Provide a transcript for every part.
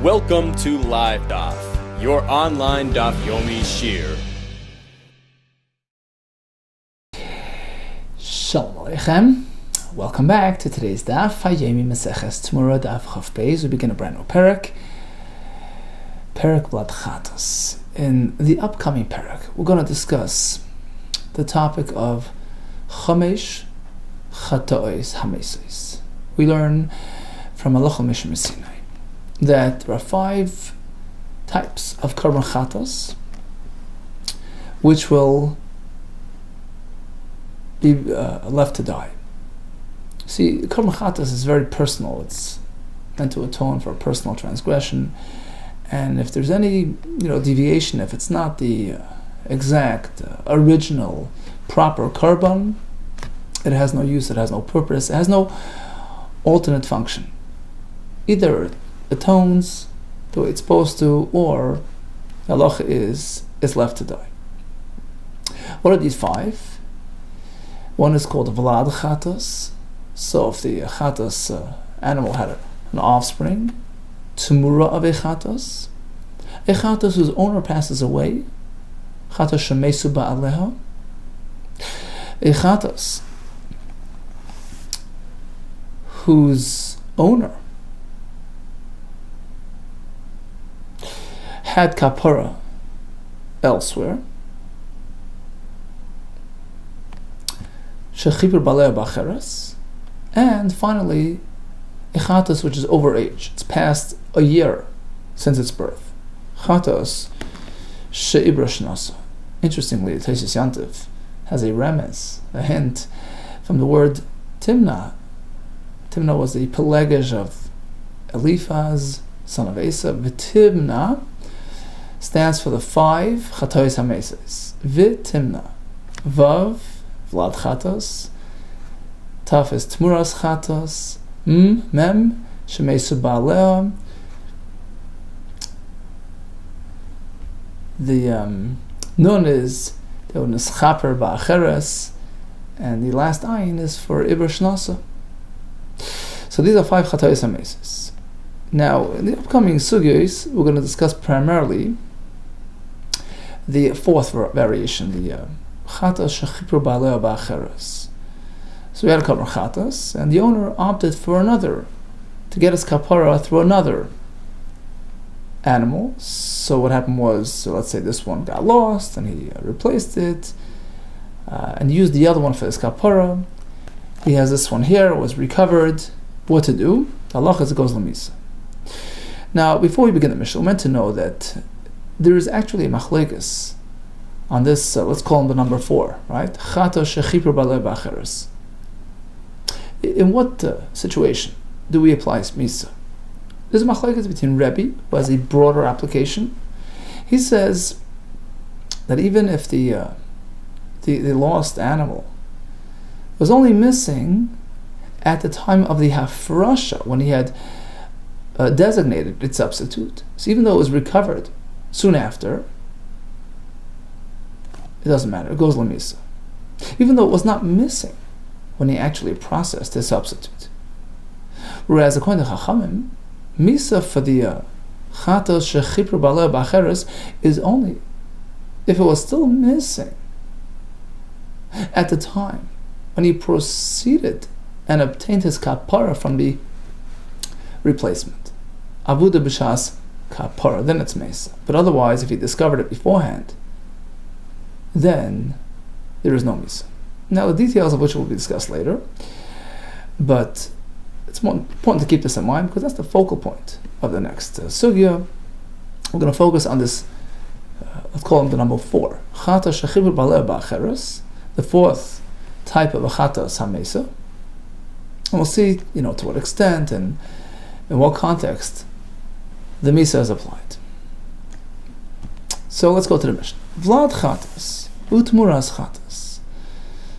Welcome to LiveDaf, your online Daf Yomi Shir. Shalom Aleichem. Welcome back to today's Daf Hayemi Maseches TEMURAH Daf Chaf Beis. We begin a brand new Perek Blad Chatos. In the upcoming Perek, we're going to discuss the topic of Chamesh Chatois Hamesos. We learn from Halacha Mishmar Sinai that there are 5 types of Korban Chatos which will be left to die. See, Korban Chatos is very personal. It's meant to atone for a personal transgression, and if there's any deviation, if it's not the exact original proper Korban, it has no use, it has no purpose, it has no alternate function. Either it atones the way it's supposed to, or halacha is left to die. What are these 5? One is called Vlad Chatos. So if the Chatos animal had an offspring, TEMURAH of a Chatos whose owner passes away, Chatos shemesu ba'aleha, a Chatos whose owner had kapara elsewhere, shechipur balei b'acheres, and finally a chatos which is over age. It's past a year since its birth. Chatos she'ibra shnasa. Interestingly, Taisus Yantiv has a remez, a hint from the word Timnah. Timnah was the Pelegaj of Eliphaz, son of Asa. V'Timnah stands for the 5 Chatois HaMesos. V'Timnah. Vav, Vlad Chatos. Taf is TEMURAH Chatos. Mem, Shemesu Ba'aleh. The Nun is the Neschaper Ba'acheres. And the last Ayin is for Ibra Shnasa. So these are 5 Chatois HaMesos. Now, in the upcoming sugyos, we're going to discuss primarily the 4th variation, the Chatos Shechipur Ba'aleh Ba'acheres. So we had a Korban Chatos, and the owner opted for another, to get his kapara through another animal. So what happened was, so let's say this one got lost, and he replaced it, and used the other one for his kapara. He has this one here, it was recovered. What to do? The halacha is it goes l'misa. Now, before we begin the Mishnah, we're meant to know that there is actually a machlekes on this, let's call him the number 4, right? Chatos shechipur balei b'acheres. In what situation do we apply misa? There's a machlekes between Rebbe, who has a broader application. He says that even if the lost animal was only missing at the time of the hafrasha, when he had designated its substitute. So even though it was recovered soon after, it doesn't matter, it goes l'misa. Even though it was not missing when he actually processed his substitute. Whereas according to Chachamim, misa for the chatos shechipur balei b'acheres is only if it was still missing at the time when he proceeded and obtained his kapara from the replacement. Avuda b'shas kapara, then it's mesa. But otherwise, if he discovered it beforehand, then there is no misa. Now, the details of which will be discussed later, but it's more important to keep this in mind because that's the focal point of the next sugya. We're going to focus on this, let's call him the number 4. Chatos shechipur balei b'acheres, the 4th type of a chatos hamesa. And we'll see, to what extent and in what context the misa is applied. So let's go to the Mishnah. Vlad chatos, u'TEMURAH chatos.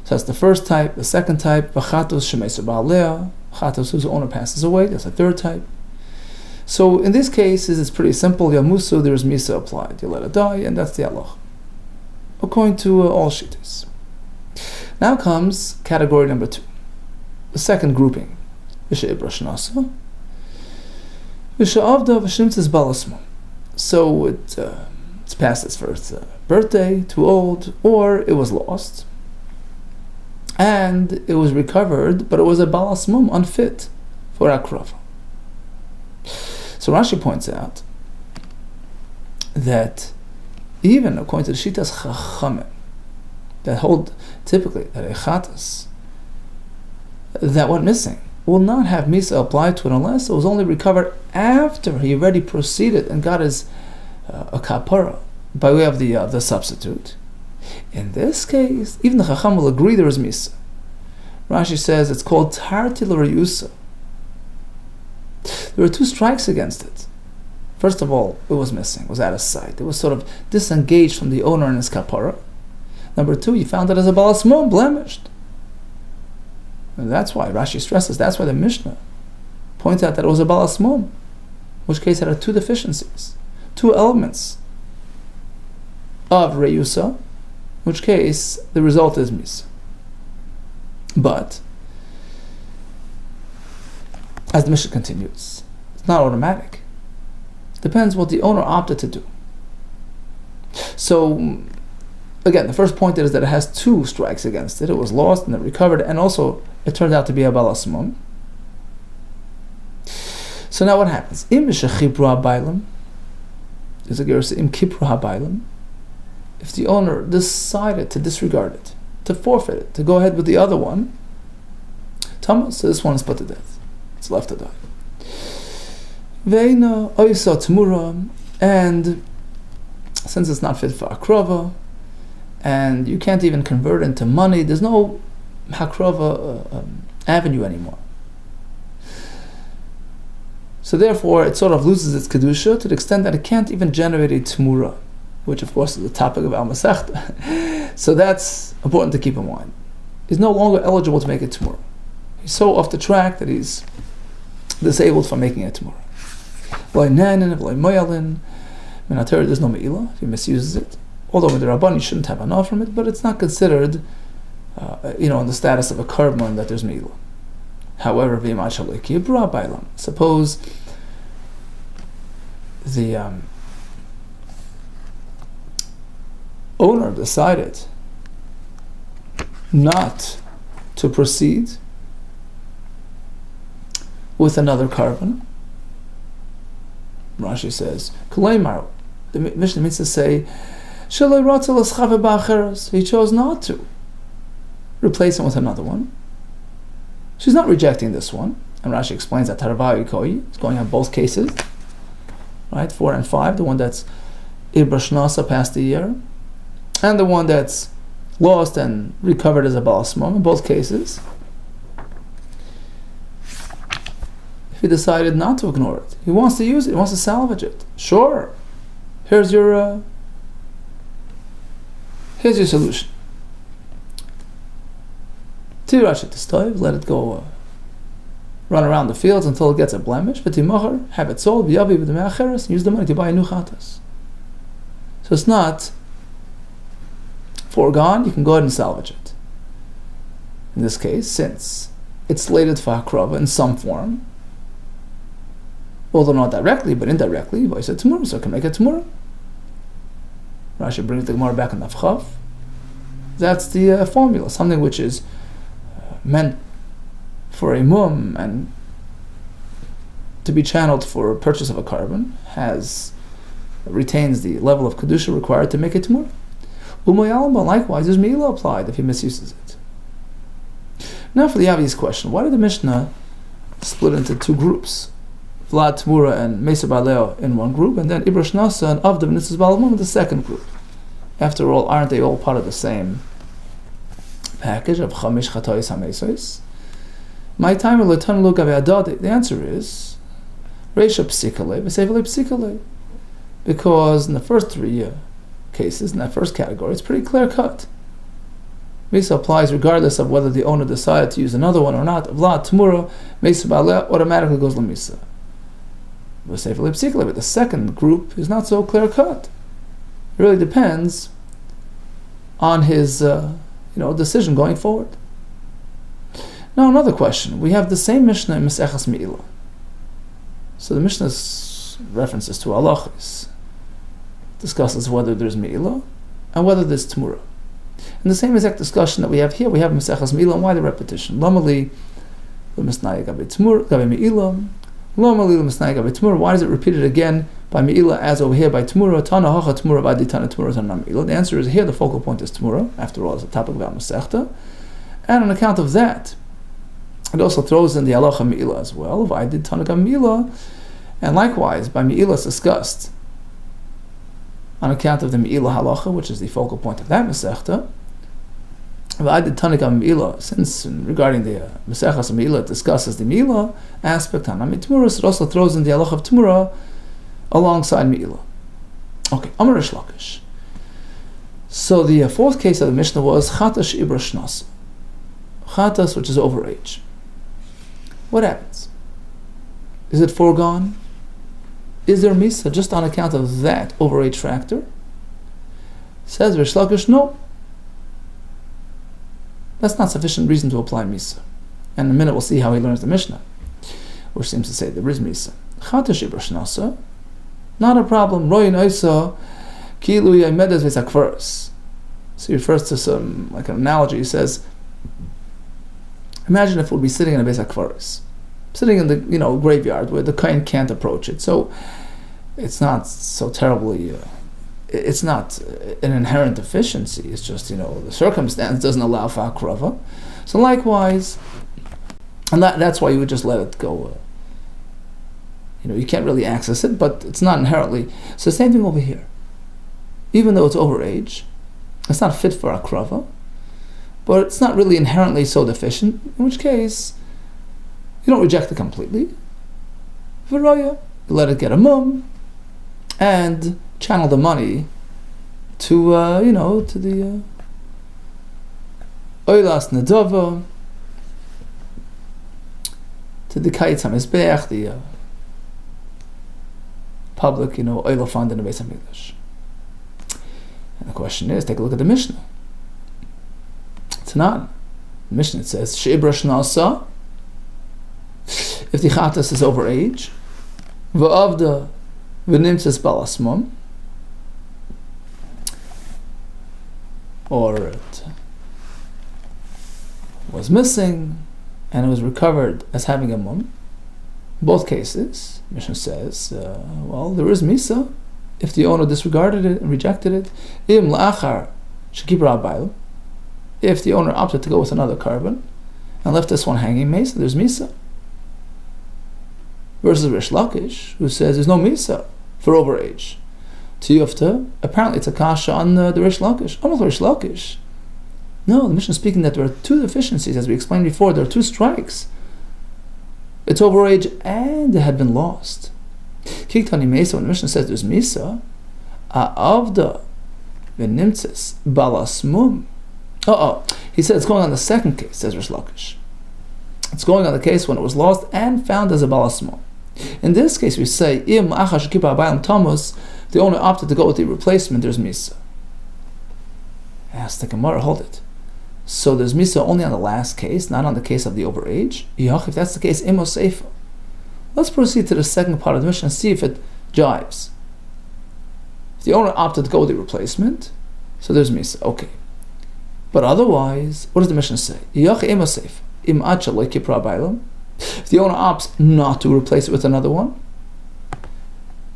So that's the 1st type. The 2nd type, v'chatos shemesu ba'aleh, chatos whose owner passes away. That's the 3rd type. So in these cases, it's pretty simple. Yamusu, there's misa applied. You let it die, and that's the halach, according to all shittas. Now comes category number 2. The second grouping, V'she'ibra shnasa, So it's past its first birthday, too old, or it was lost, and it was recovered, but it was a balas mum, unfit for akrava. So Rashi points out that even according to the Shitas Chachamim, that hold typically that a chatas that went missing will not have misa applied to it unless it was only recovered after he already proceeded and got his a kapara by way of the substitute. In this case, even the Chacham will agree there is misa. Rashi says it's called tarti l'reyusa. There were two strikes against it. First of all, it was missing, it was out of sight. It was sort of disengaged from the owner and his kapara. Number two, you found it as a balas mum, blemished. And that's why Rashi stresses, that's why the Mishnah points out that it was a balas mum, in which case it had two deficiencies, two elements of reyusa, in which case the result is misa. But, as the Mishnah continues, it's not automatic. Depends what the owner opted to do. So, again, the first point is that it has two strikes against it. It was lost and then recovered, and also it turned out to be a balas mum. So now what happens? Im shechibru habaylam, there's a gersa im kipru habaylam. If the owner decided to disregard it, to forfeit it, to go ahead with the other one, Thomas, so this one is put to death. It's left to die. Veina oysa TEMURAH, and since it's not fit for akrava, and you can't even convert it into money, there's no hakrava avenue anymore. So therefore, it sort of loses its kedusha to the extent that it can't even generate a TEMURAH, which of course is the topic of Al Masechta. So that's important to keep in mind. He's no longer eligible to make a TEMURAH. He's so off the track that he's disabled from making a TEMURAH. There's no me'ilah if he misuses it. Although with the Rabban you shouldn't have enough from it, but it's not considered, in the status of a carbon that there's me'ilah. However, suppose the owner decided not to proceed with another carbon. Rashi says, the Mishnah means to say, he chose not to replace him with another one. She's not rejecting this one. And Rashi explains that Tarvayi Koi is going on both cases. Right? 4 and 5, the one that's Ibrashnasa past a year, and the one that's lost and recovered as a balas mum, in both cases. If he decided not to ignore it, he wants to use it, he wants to salvage it. Sure, here's your solution. Tirashet to stove, let it go run around the fields until it gets a blemish, but TEMURAH, have it sold, v'yavi b'demei acheres, and use the money to buy a new chatas. So it's not foregone, you can go ahead and salvage it. In this case, since it's slated for hakrava in some form, although not directly, but indirectly, voice a TEMURAH, so it can make a TEMURAH. Rashi brings the Gemara back in Nafchav. That's the formula, something which is meant for a mum and to be channeled for purchase of a carbon retains the level of kedusha required to make it TEMURAH. Likewise, there's me'ilah applied if he misuses it. Now for the obvious question, why did the Mishnah split into two groups? Vlad TEMURAH and Mesa Baleo in one group, and then Ibrash Nasa and Avdav Nitzis Balamum in the second group. After all, aren't they all part of the same package of Chamish Chatois HaMesois? My time will return look at the answer is Reisha Psikale, Vesevele Psikale. Because in the first three cases, in that first category, it's pretty clear cut. Mesa applies regardless of whether the owner decided to use another one or not. Vlad TEMURAH, Mesa Baleo automatically goes Lamisa. But the second group is not so clear cut. It really depends on his decision going forward. Now another question. We have the same Mishnah in Maseches Me'ilah. So the Mishnah's references to halachos discusses whether there's Me'ilah and whether there's Temurah. And the same exact discussion that we have here, we have Mesechas Me'ilah, and why the repetition? Lamali l'misnaya gabe Temurah, gabe Me'ilah. Lamali l'misnaya gabe Temurah. Why is it repeated again by Me'ilah as over here by Temurah? Tana hacha Temurah v'adi tana Temurah tana Me'ilah. The answer is here, the focal point is Temurah. After all, it's a topic about Masechta. And on account of that, it also throws in the halacha Me'ilah as well. V'adi tana gabe Me'ilah. And likewise, by Me'ilah is discussed on account of the Me'ilah halacha, which is the focal point of that Masechta. Since regarding the Mesechas Me'ilah, it discusses the Me'ilah aspect, it also throws in the halacha of Temurah alongside Me'ilah. Okay, Amar Rish Lakish. So the fourth case of the Mishnah was Chatas Ibra Shnas. Chatas, which is overage. What happens? Is it foregone? Is there Misa just on account of that overage factor? Says Rish Lakish, no. That's not sufficient reason to apply Misa. And in a minute we'll see how he learns the Mishnah, which seems to say there is Misa. Chatash Ibra Shnasa, not a problem. Royin Oisa Kilu Yamedes Vesakvaris. So he refers to some, like an analogy. He says, imagine if it would be sitting in a Vesakvaris, sitting in the graveyard where the kohen can't approach it. So it's not so terribly. It's not an inherent deficiency. It's just, the circumstance doesn't allow for akrava. So likewise, and that's why you would just let it go. You can't really access it, but it's not inherently. So the same thing over here. Even though it's overage, it's not fit for akrava, but it's not really inherently so deficient, in which case, you don't reject it completely. V'raya, you let it get a mum, and channel the money to to the Oilas Nedava, to the Kayitz HaMizbeach, the public oil fund in the Beis HaMikdash. And the question is, take a look at the Mishnah. It's not. The Mishnah says She'ibra Shnasa, if the Chatas is overage, V'avda V'nimtzes Balasmum, or it was missing and it was recovered as having a mum. In both cases, Mishnah says, there is Misa if the owner disregarded it and rejected it. Im la'achar shekibra abayil, if the owner opted to go with another carbon and left this one hanging, Mesa, there's Misa. Versus Rish Lakish, who says there's no Misa for overage. Tiyufta, apparently it's a kasha on the Rish Lakish. Almost Rish Lakish. No, the Mishnah is speaking that there are two deficiencies, as we explained before. There are two strikes. It's overage and it had been lost. Kiktani Mesa, when the Mishnah says there's Misa, Avda v'nimtzes balasmum. He said it's going on the second case, says Rish Lakish. It's going on the case when it was lost and found as a balasmum. In this case, we say, Im achash kipa abayim tamus, the owner opted to go with the replacement, there's Misa. Ask the Gemara, hold it. So there's Misa only on the last case, not on the case of the overage? Yach, if that's the case, Imo Seifa. Let's proceed to the second part of the Mishnah and see if it jives. If the owner opted to go with the replacement, so there's Misa, okay. But otherwise, what does the Mishnah say? Yach Imo Seifa. Im acha lo kipra abayim. If the owner opts not to replace it with another one,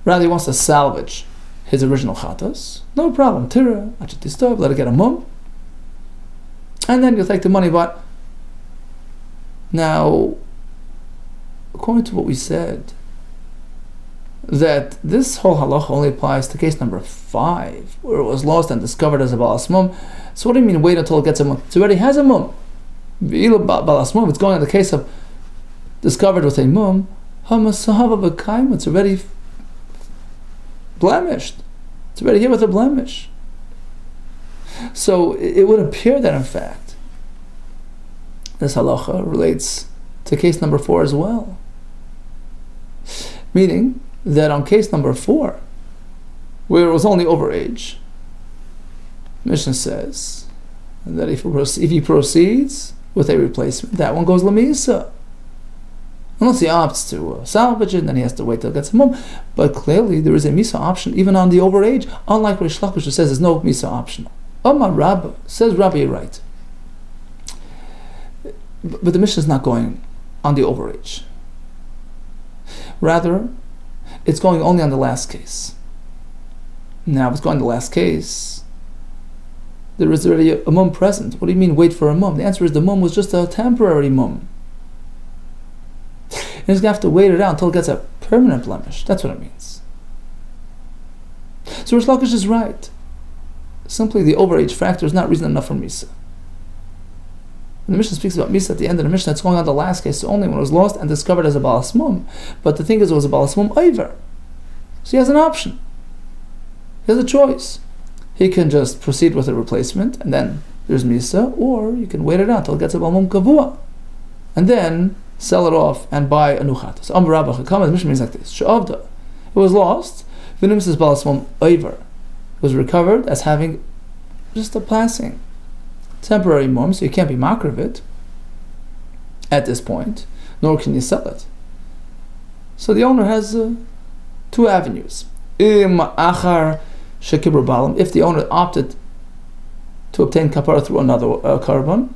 rather he wants to salvage his original chatas, no problem. Tira, achatistov, let it get a mum, and then you'll take the money. But now, according to what we said, that this whole halacha only applies to case number 5, where it was lost and discovered as a balas mum. So what do you mean wait until it gets a mum? It already has a mum. Balas mum, it's going on the case of discovered with a mum, it's already blemished. It's already here with a blemish. So it would appear that in fact this halacha relates to case number 4 as well. Meaning that on case number 4, where it was only overage, Mishnah says that if he proceeds with a replacement, that one goes lamisa. Unless he opts to salvage it, then he has to wait till it gets a mum. But clearly there is a misa option even on the overage, unlike Rish Lakish, who says there's no misa optional. Omar Rabba, says Rabbi, you're right. But the Mishnah is not going on the overage. Rather, it's going only on the last case. Now, if it's going on the last case, there is already a mum present. What do you mean, wait for a mum? The answer is the mum was just a temporary mum. And he's going to have to wait it out until it gets a permanent blemish. That's what it means. So Rish Lakish is right. Simply the overage factor is not reason enough for Misa. When the Mishnah speaks about Misa at the end of the Mishnah, it's going on the last case, so only when it was lost and discovered as a Balas Mum. But the thing is, it was a Balas Mum Eiver. So he has an option. He has a choice. He can just proceed with a replacement, and then there's Misa, or you can wait it out until it gets a Balmum Kavua. And then sell it off and buy a new Chatas. Amr Rabba Chakam, the Mishnah means like this. She'avda. It was lost. Vinim says Balas Mum Eiver. It was recovered as having just a passing temporary mum, so you can't be makar of it at this point, nor can you sell it. So the owner has two avenues. If the owner opted to obtain kapara through another carbon,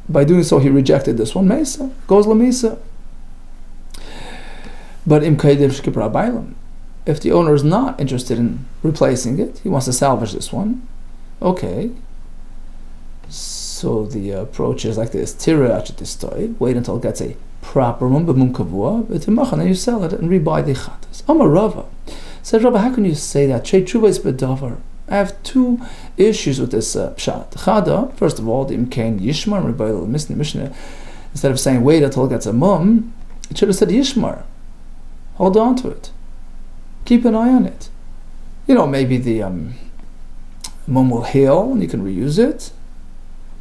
by doing so he rejected this one, mesa, goes lamisa. But if the owner is not interested in replacing it, he wants to salvage this one, okay. So the approach is like this: TEMURAH, wait until it gets a proper mum, kavua, and then you sell it and rebuy the chatas. Amar Rava said, Rava, how can you say that? I have two issues with this pshat. Chada, first of all, the imkain yishmar, Mishnah, instead of saying wait until it gets a mum, it should have said yishmar. Hold on to it. Keep an eye on it. Maybe the mum will heal and you can reuse it,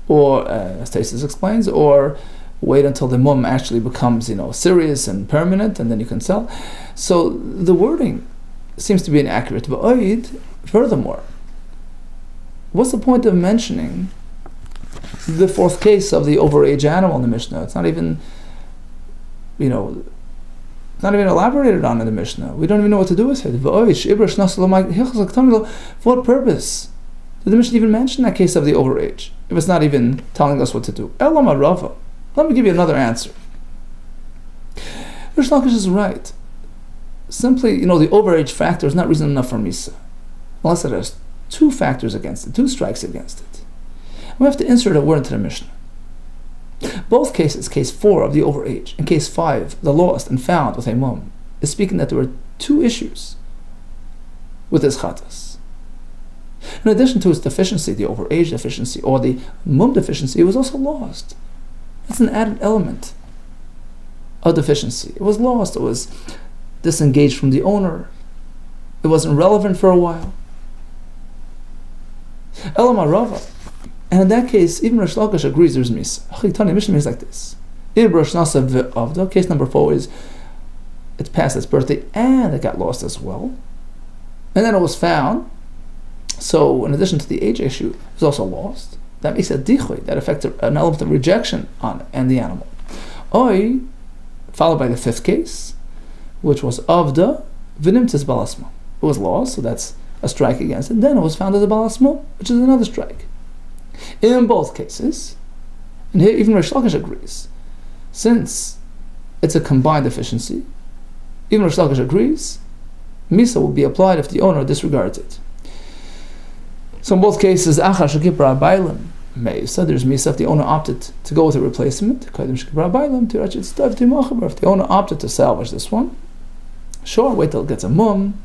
or as Taisus explains, or wait until the mum actually becomes serious and permanent, and then you can sell. So the wording seems to be inaccurate. But furthermore, what's the point of mentioning the fourth case of the overage animal in the Mishnah? It's not even elaborated on in the Mishnah. We don't even know what to do with it. For what purpose did the Mishnah even mention that case of the overage, if it's not even telling us what to do? Elama Rava. Let me give you another answer. Rish Lakish is right. Simply, the overage factor is not reason enough for Misa, unless it has two factors against it, two strikes against it. We have to insert a word into the Mishnah. Both cases, case 4 of the overage, and case 5, the lost and found with a mum, is speaking that there were two issues with his chatas. In addition to its deficiency, the overage deficiency, or the mum deficiency, it was also lost. It's an added element of deficiency. It was lost, it was disengaged from the owner, it wasn't relevant for a while. Elama Rava. And in that case, even Rish Lakish agrees there's Misa. Mishnah means like this. Case number 4 is it's past its birthday and it got lost as well. And then it was found. So in addition to the age issue, it was also lost. That makes a dichui, that affects an element of rejection on it and the animal. Oi, followed by the 5th case, which was Avda Vinimtis Balasma. It was lost, so that's a strike against it. Then it was found as a Balasma, which is another strike. In both cases, and here even Rish Lakish agrees, since it's a combined deficiency, even Rish Lakish agrees, Misa will be applied if the owner disregards it. So in both cases, Achar Shekipra Bailam Mesa, there's Misa if the owner opted to go with a replacement. If the owner opted to salvage this one, sure, wait till it gets a mum,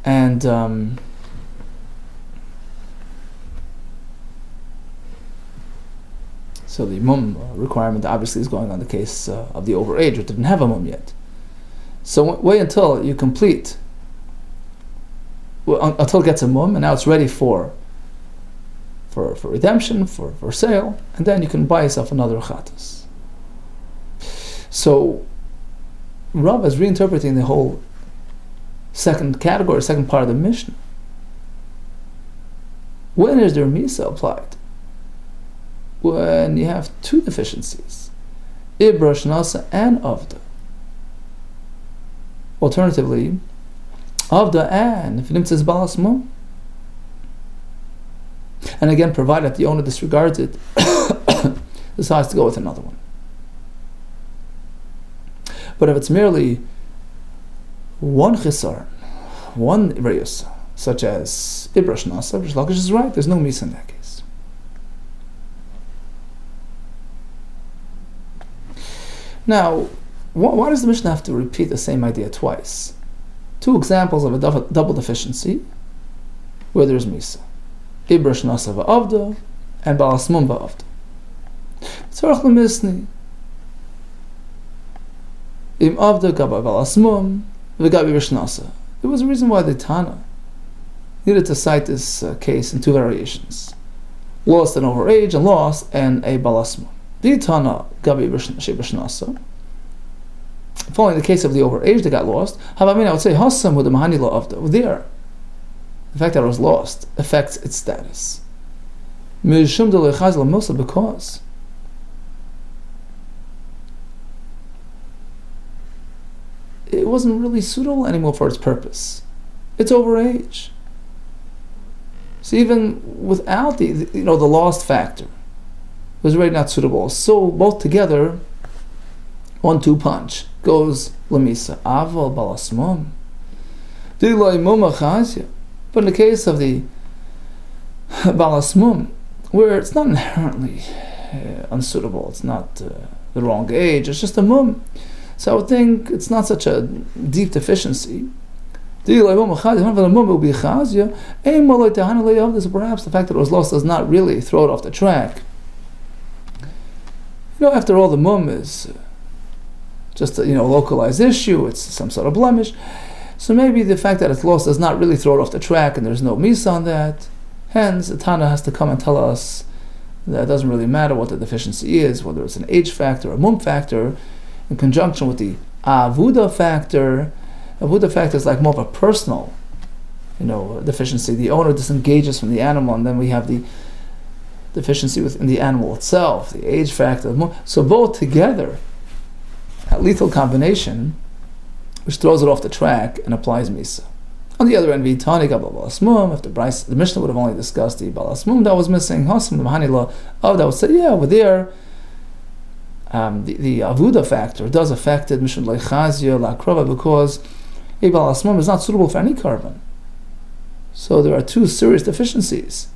and so the mum requirement obviously is going on the case of the overage, which didn't have a mum yet. So wait until you complete, until it gets a mum, and now it's ready for redemption, for sale, and then you can buy yourself another chatas. So Rav is reinterpreting the whole second category, second part of the Mishnah. When is there Misa applied? when you have two deficiencies, Ibra, Shnasa, and Avda. Alternatively, Avda and if it says Balas Mum. And again, provided that the owner disregards it, decides to go with another one. But if it's merely one chisar, one reyus, such as Ibra Shnasa, Rish Lakish is right, there's no misa in that case. Now, why does the Mishnah have to repeat the same idea twice? Two examples of a double deficiency where there's misa. Ibra Shnasa va'avda and Balas Mum va'avda. Tzarech lemisni. Im avda gaba Balas Mum v'gabi Rishnasa. There was a reason why the Tana needed to cite this case in two variations. Lost and overage, and lost and a Balas Mum. The Tana gabi Rishnasa. Following the case of the overage that got lost, I would say Hassam with the Mahani law of there. The fact that it was lost affects its status. Because it wasn't really suitable anymore for its purpose. It's overage. So even without the lost factor, it was really not suitable. So both together, 1-2 punch goes lemisa aval Balas Mum. Dilay mum achazia. But in the case of the Balas Mum, where it's not inherently unsuitable, it's not the wrong age, it's just a mum. So I would think it's not such a deep deficiency. Perhaps the fact that it was lost does not really throw it off the track. After all, the mum is just a localized issue, it's some sort of blemish. So maybe the fact that it's lost does not really throw it off the track, and there's no misa on that. Hence, the Tana has to come and tell us that it doesn't really matter what the deficiency is, whether it's an age factor or a mum factor, in conjunction with the avuda factor. Avuda factor is like more of a personal, deficiency. The owner disengages from the animal, and then we have the deficiency within the animal itself, the age factor. So both together, a lethal combination, which throws it off the track and applies misa. On the other end, Vitani got Balas Mum. If the Mishnah would have only discussed the Balas Mum that was missing, Hasim the Mahani law of that would say, yeah, over there, the avuda factor does affect it, Mishum Leichazia, La Krova, because a Balas Mum is not suitable for any carbon. So there are two serious deficiencies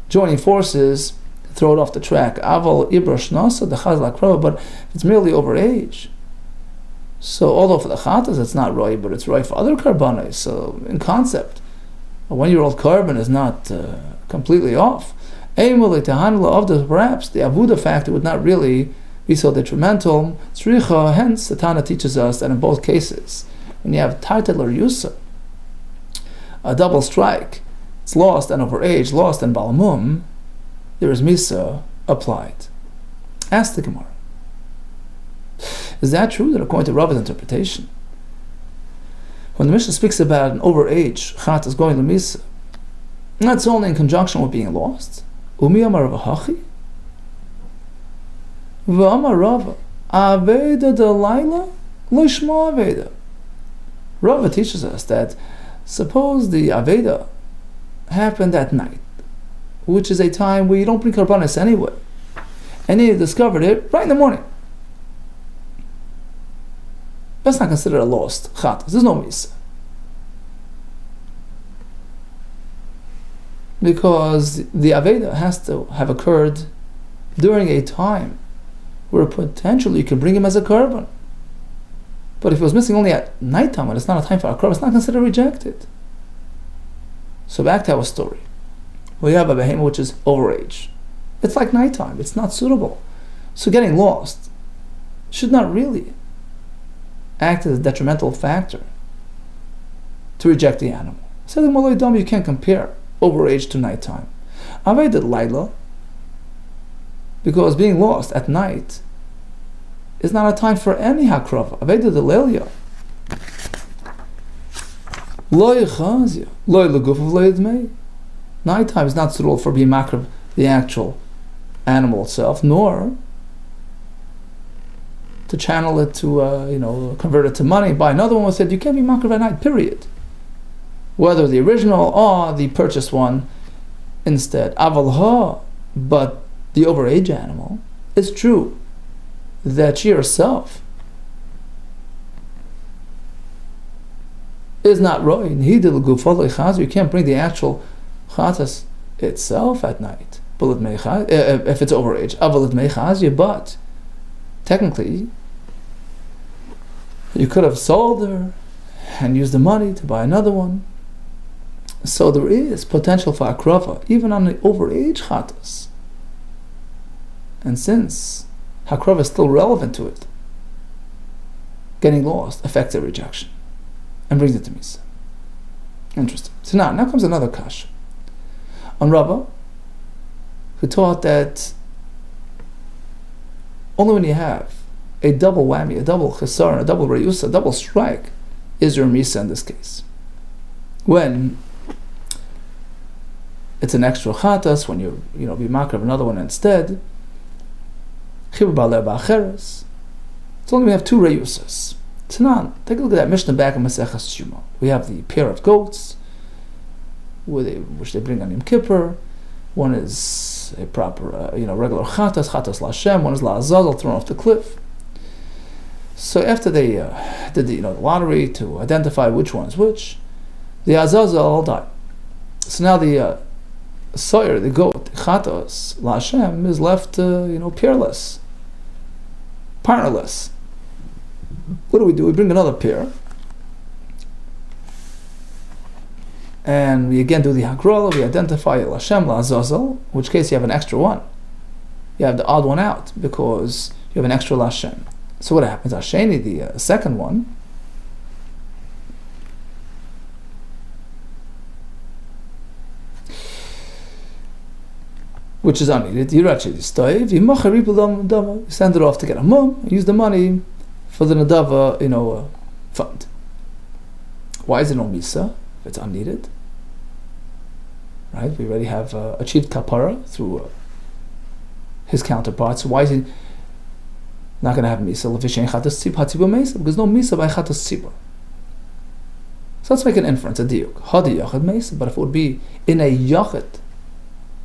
joining forces to throw it off the track. Aval Ibra Shnasa, the Chaz La Krova, but it's merely over age. So although for the Chatas it's not right, but it's right for other karbanos. So in concept, a 1-year-old carbon is not completely off. Perhaps the avuda factor would not really be so detrimental. Hence, the Tana teaches us that in both cases, when you have Tartel or Yusa, a double strike, it's lost and overage, lost and Balamum, there is Misa applied. Ask the Gemara. Is that true? That according to Rava's interpretation, when the Mishnah speaks about an overage, Chat is going to Misa, that's only in conjunction with being lost. Umi Amar Rava Hachi? V'Amar Rava, Aveda de Laila, Lishma Aveda. Rava teaches us that suppose the Aveda happened at night, which is a time where you don't bring Karbanis anyway, and you discovered it right in the morning. That's not considered a lost Chat. There's no Misa. Because the Aveda has to have occurred during a time where potentially you can bring him as a Karban. But if it was missing only at nighttime, when it's not a time for a Karban, it's not considered rejected. So back to our story. We have a behemoth which is overage. It's like nighttime. It's not suitable. So getting lost should not really act as a detrimental factor to reject the animal. So the Malay Dam, you can't compare overage to nighttime. Aveda Laila, because being lost at night is not a time for any hakrava. Aveda de Lelia. Lo yechazia, lo leguf of leidmei. Nighttime is not suitable for being makrab, the actual animal itself, nor to channel it to, convert it to money, buy another one. We said you can't be makriv at night, period. Whether the original or the purchased one instead. Aval ha, but the overage animal, it's true that she herself is not roy. You can't bring the actual chatas itself at night. If it's overage, but technically you could have sold her and used the money to buy another one. So there is potential for akrava even on the overage chatas. And since hakrava is still relevant to it, getting lost affects a rejection and brings it to misa. Interesting. So now comes another kasha on Rabbah, who taught that only when you have a double whammy, a double chesar, a double reyusa, a double strike, is your misa in this case. When it's an extra chatas, when you be makriv another one instead, chibur ba'aleh ba'acheres, it's only when we have two reyusas. Tanan, take a look at that Mishnah back in Maseches Shuma. We have the pair of goats, which they bring on Yom Kippur. One is a proper, regular chatas l'Hashem. One is la'azazel, thrown off the cliff. So after they did the lottery to identify which one is which, the azazel all died. So now the soyer, the goat, the chatas l'Hashem, is left, peerless, partnerless. What do? We bring another pair, and we again do the hagrala. We identify l'Hashem la'azazel, in which case you have an extra one. You have the odd one out because you have an extra l'Hashem. So what happens? Hasheni, the second one, which is unneeded, you send it off to get a mum, use the money for the nadava, fund. Why is it no misa if it's unneeded? Right? We already have achieved kapara through his counterparts. So why is he not going to have misa? Because no misa by chatas tzibur. So let's make an inference, a diuk. Hadi yachad mesa, but if it would be in a yachad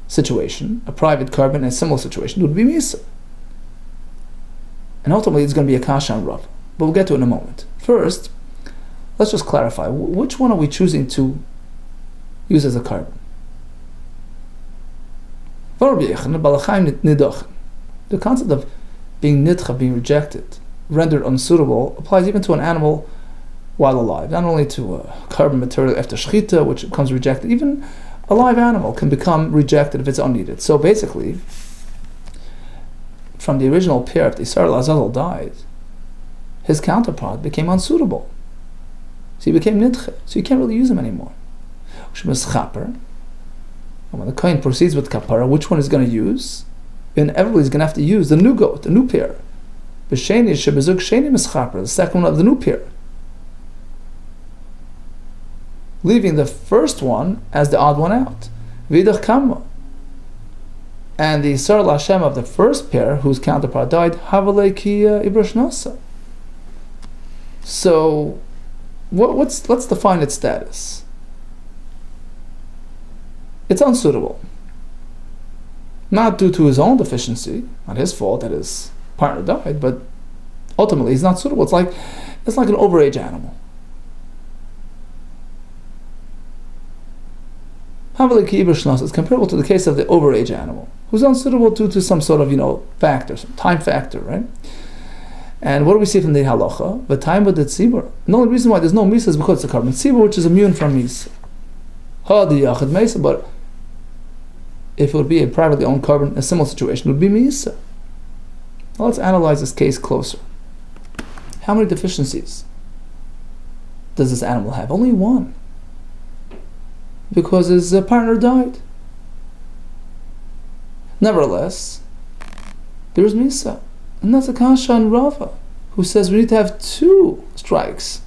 situation, a private carbon in a similar situation, it would be misa. And ultimately it's going to be a kasha and rav. But we'll get to it in a moment. First, let's just clarify, which one are we choosing to use as a carbon? The concept of being nidcha, being rejected, rendered unsuitable, applies even to an animal while alive. Not only to carbon material after shechita, which becomes rejected, even a live animal can become rejected if it's unneeded. So basically, from the original pair, if the Yisrael Azazel died, his counterpart became unsuitable. So he became nidche. So you can't really use him anymore. And when the kohen proceeds with kapara, which one is going to use? Inevitably he's going to have to use the new goat, the new pair. The second one of the new pair. Leaving the first one as the odd one out. Vidach kama. And the Yisrael Hashem of the first pair, whose counterpart died, Havalei ki ibrash nasa. So, let's define its status. It's unsuitable. Not due to his own deficiency, not his fault that his partner died, but ultimately he's not suitable. It's like an overage animal. Havalei ki ibrash nasa is comparable to the case of the overage animal, who's unsuitable due to some sort of factor, some time factor, right? And what do we see from the halacha? The time with the tzibur. The only reason why there's no misa is because it's a carbon tzibur, which is immune from misa. Hadi yachad mesa, but if it would be a privately owned carbon, a similar situation, it would be misa. Now let's analyze this case closer. How many deficiencies does this animal have? Only one. Because his partner died. Nevertheless, there's misa. And that's a kasha and Rava, who says we need to have two strikes.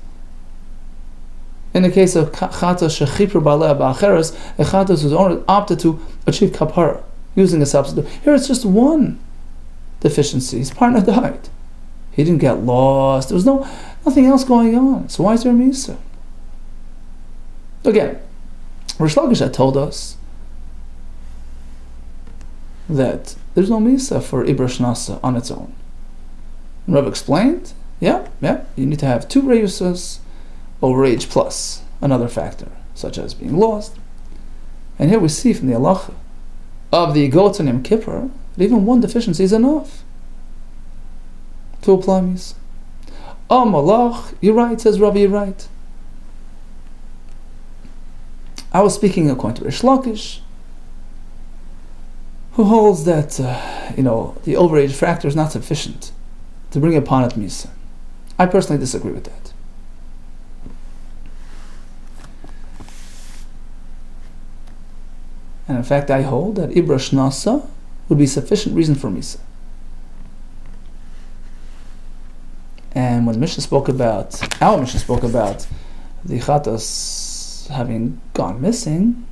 In the case of chatas shechipur ba'aleh ba'acheres, a chatas whose owner opted to achieve kapara, using a substitute. Here it's just one deficiency. His partner died. He didn't get lost. There was nothing else going on. So why is there a Misa? Again, Rish Lakish had told us that there's no Misa for Ibra Shnasa on its own. And Rav explained, you need to have 2 reyusas over age plus another factor, such as being lost. And here we see from the halacha of the Gotzon Yom Kippur that even one deficiency is enough to apply Misa. Oh, Malach, you're right, says Rav, you're right. I was speaking according to Rish Lakish, who holds that the overage factor is not sufficient to bring upon it Misa. I personally disagree with that. And in fact, I hold that Ibra Shnasa would be sufficient reason for Misa. And when our Mishnah spoke about the Chatas having gone missing,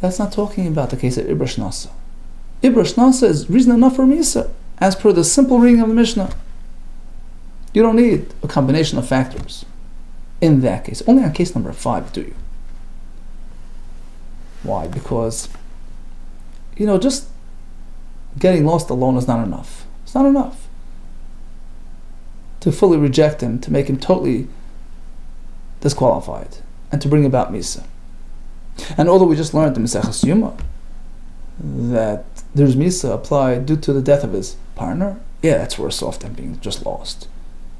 that's not talking about the case of Ibra Shnasa. Ibra Shnasa is reason enough for Misa, as per the simple reading of the Mishnah. You don't need a combination of factors in that case. Only on case number 5 do you. Why? Because, just getting lost alone is not enough. It's not enough to fully reject him, to make him totally disqualified, and to bring about Misa. And although we just learned in Maseches Yuma that there's Misa applied due to the death of his partner, that's worse off than being just lost.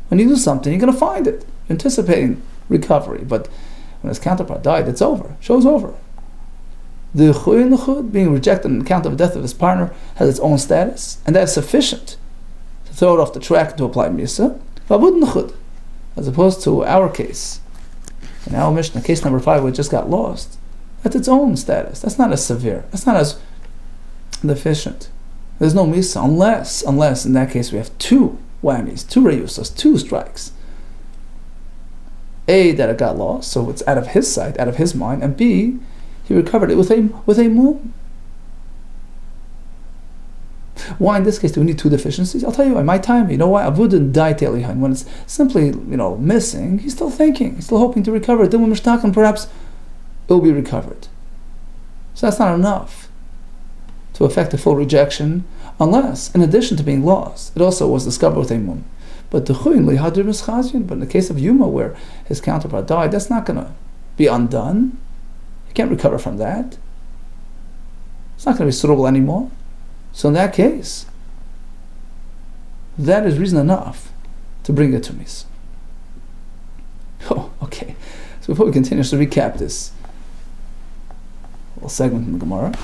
When you do something, you're going to find it. You're anticipating recovery. But when his counterpart died, it's over. Show's over. The Chud being rejected on account of the death of his partner has its own status, and that is sufficient to throw it off the track to apply Misa, as opposed to our case. In our Mishnah, case number 5, we just got lost. That's its own status. That's not as severe. That's not as deficient. There's no Misa unless in that case we have 2 whammies, 2 reyusas, 2 strikes. A, that it got lost, so it's out of his sight, out of his mind, and B, he recovered it with a mum. Why in this case do we need 2 deficiencies? I'll tell you why. My time, why? Avudin died Telihan. When it's simply, missing, he's still thinking, he's still hoping to recover it. Then when Mishtakan, perhaps it will be recovered. So that's not enough to effect a full rejection, unless, in addition to being lost, it also was discovered with a mum. But in the case of Yuma, where his counterpart died, that's not going to be undone. You can't recover from that. It's not going to be suitable anymore. So in that case, that is reason enough to bring it to me. Oh, okay. So before we continue, to recap this little segment in the Gemara.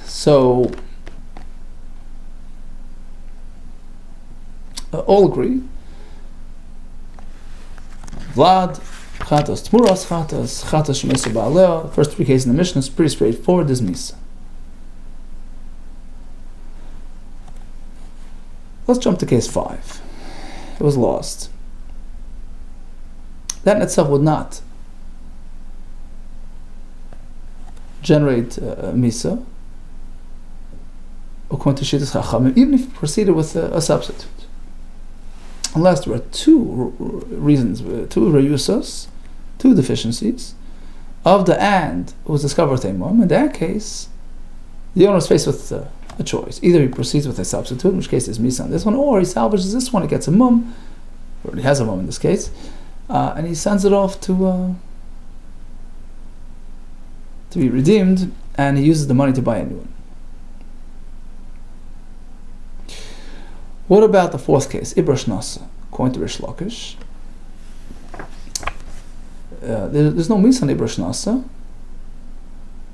So all agree. Vlad, Chatas, TEMURAH, Chatas, Shemesa Ba'aleh. First 3 cases in the Mishnah is pretty straightforward. There's Misa. Let's jump to case 5. It was lost. That in itself would not generate Misa, according to Shittas Chachamim, even if you proceeded with a substitute. Unless there were 2 reasons, 2 reyusas, 2 deficiencies, of the and was discovered with a mum. In that case, the owner is faced with a choice. Either he proceeds with a substitute, in which case is Misa on this one, or he salvages this one, he gets a mum, or he has a mum in this case, and he sends it off to be redeemed, and he uses the money to buy a new one. What about the 4th case, Ibra Shnasa, according to Rish Lakish? There's no Misa on Ibra Shnasa.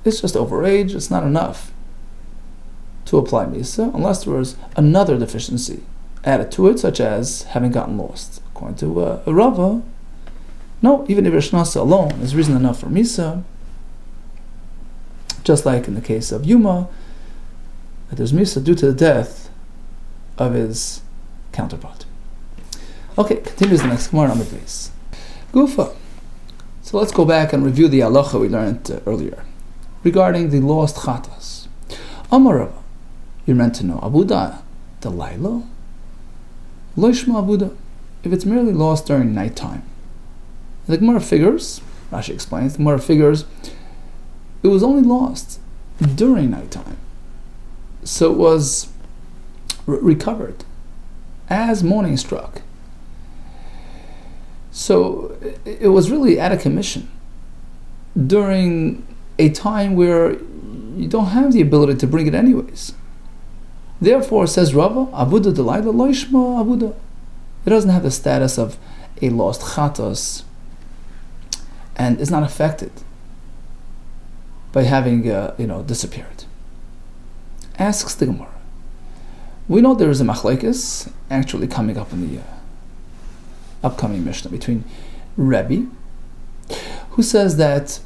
It's just overage. It's not enough to apply Misa, unless there was another deficiency added to it, such as having gotten lost. According to Rava, no, even Ibra Shnasa alone is reason enough for Misa. Just like in the case of Yuma, that there's Misa due to the death of his counterpart. Okay, continues the next Gemara on the base. Gufa. So let's go back and review the halacha we learned earlier regarding the lost chatas. Amar Rava, you're meant to know abuda delayla, loishma abuda, if it's merely lost during nighttime. The Gemara figures, Rashi explains, the Gemara figures, it was only lost during nighttime. So it was recovered as morning struck. So it was really out of commission during a time where you don't have the ability to bring it anyways. Therefore, says Rava, abuda delayla loishma abuda. It doesn't have the status of a lost chatos and is not affected by having disappeared. Asks the Gemara. We know there is a machlekes actually coming up in the upcoming Mishnah between Rebbe, who says that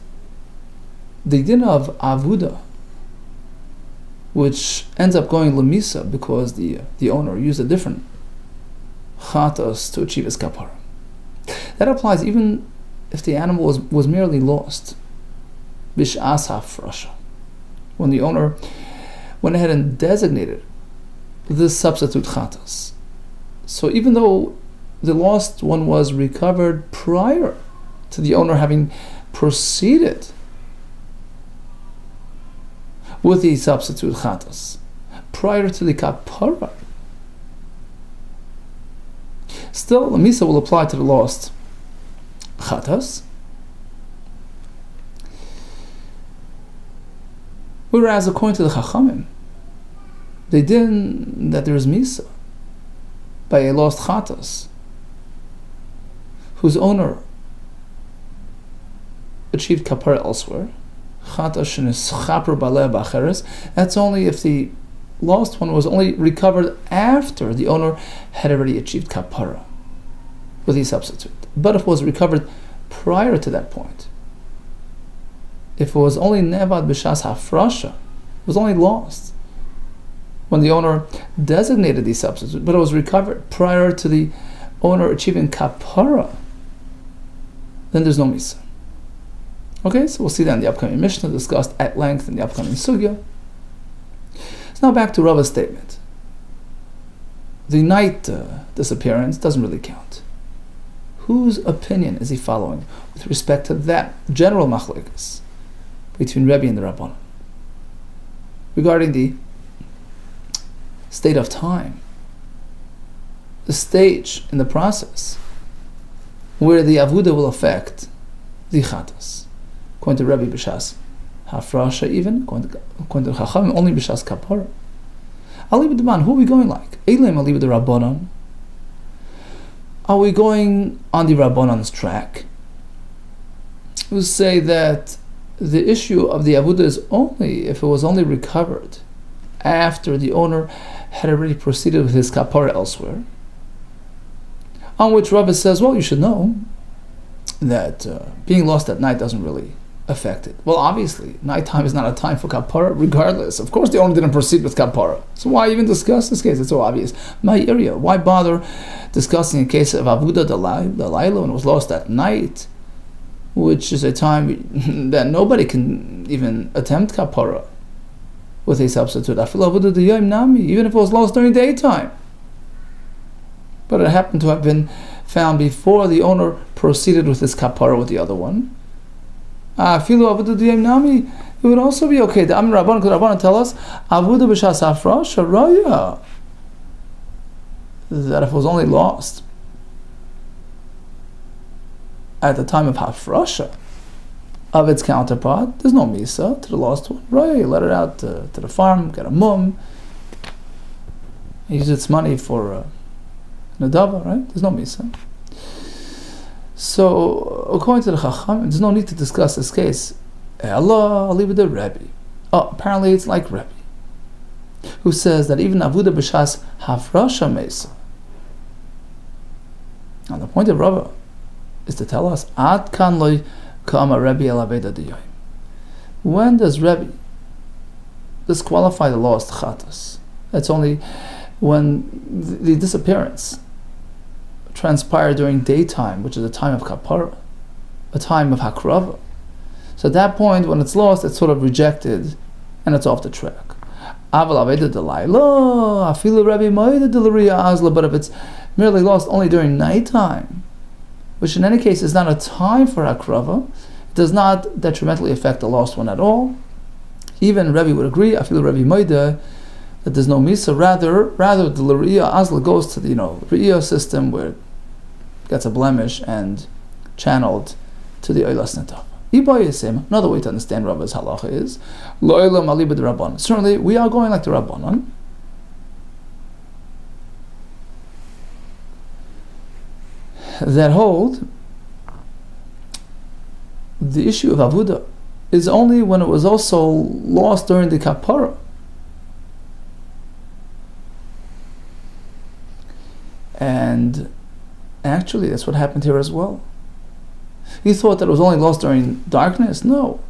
the din of avuda, which ends up going lemisa because the owner used a different chatos to achieve his kapara, that applies even if the animal was merely lost. Bish'as hafrasha, when the owner went ahead and designated this substitute chatas. So even though the lost one was recovered prior to the owner having proceeded with the substitute chatas, prior to the kapara, still the misa will apply to the lost chatas. Whereas according to the Chachamim, they did that there is misa by a lost chatas whose owner achieved kapara elsewhere. Chatas shenischaper baleh b'acheres. That's only if the lost one was only recovered after the owner had already achieved kapara with the substitute. But if it was recovered prior to that point, if it was only nevad b'shas hafrasha, it was only lost when the owner designated the substitute, but it was recovered prior to the owner achieving kapara, then there's no misa. Okay, so we'll see that in the upcoming Mishnah, discussed at length in the upcoming Sugya. So now back to Rava's statement. The night disappearance doesn't really count. Whose opinion is he following with respect to that general machlekes between Rebbe and the Rabbanan regarding the state of time, the stage in the process where the avuda will affect the chatas? According to Rebbe, b'shas hafrasha, even according to Chachamim, only b'shas kapara. Ali b'deman, who are we going like? Eilem ali b'de Rabbanan. Are we going on the Rabbanan's track, who say that the issue of the avuda is only if it was only recovered after the owner had already proceeded with his kapara elsewhere? On which Rava says, well, you should know that being lost at night doesn't really affect it. Well, obviously, nighttime is not a time for kapara, regardless. Of course, the owner didn't proceed with kapara. So why even discuss this case? It's so obvious. My area. Why bother discussing a case of avuda delayla when it was lost at night, which is a time that nobody can even attempt kapara with a substitute. Even if it was lost during daytime, but it happened to have been found before the owner proceeded with his kapara with the other one. It would also be okay. The Amir Rabban could Rabban tell us avuda b'shas hafrasha raya, that if it was only lost at the time of hafrasha of its counterpart, there's no misa to the lost one. Raya, you let it out to the farm, get a mum, use its money for nadava, right? There's no misa. So, according to the Chacham, there's no need to discuss this case. Allah, I'll leave it to Rebbe. Oh, apparently it's like Rebbe, who says that even avuda b'shas hafrasha mesa. Now, the point of Rava is to tell us, ad kan loy ka'ama Rebbe el aveda diyoyim. When does Rebbe disqualify the lost chatas? That's only when the disappearance transpired during daytime, which is the time of kapara. a time of hakrava. So at that point, when it's lost, it's sort of rejected and it's off the track. But if it's merely lost only during nighttime, which in any case is not a time for hakrava, it does not detrimentally affect the lost one at all. Even Rebbe would agree, afilu Rebbe Moide, that there's no misa. Rather the l'riya azla goes to the riya system where it gets a blemish and channeled to the oilas netava. Another way to understand Rabba's halacha is lo'olam alibad rabbanon. Certainly, we are going like the rabbanon. That hold the issue of avuda is only when it was also lost during the kapara. And actually, that's what happened here as well. He thought that it was only lost during darkness. No.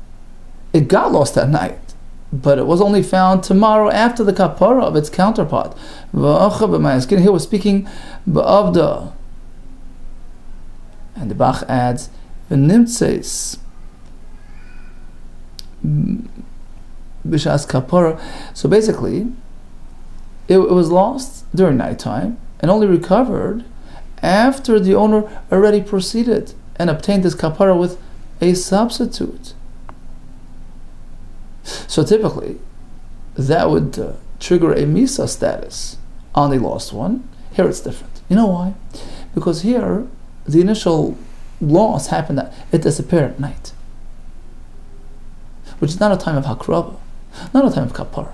It got lost at night. But it was only found tomorrow after the kapara of its counterpart. Here we're speaking ba'avda. And the Bach adds, v'nimtzeis b'shas kapara. So basically, it was lost during nighttime and only recovered after the owner already proceeded and obtained this kapara with a substitute. So typically, that would trigger a misa status on the lost one. Here it's different. You know why? Because here, the initial loss happened that it disappeared at night, which is not a time of hakrava, not a time of kapara.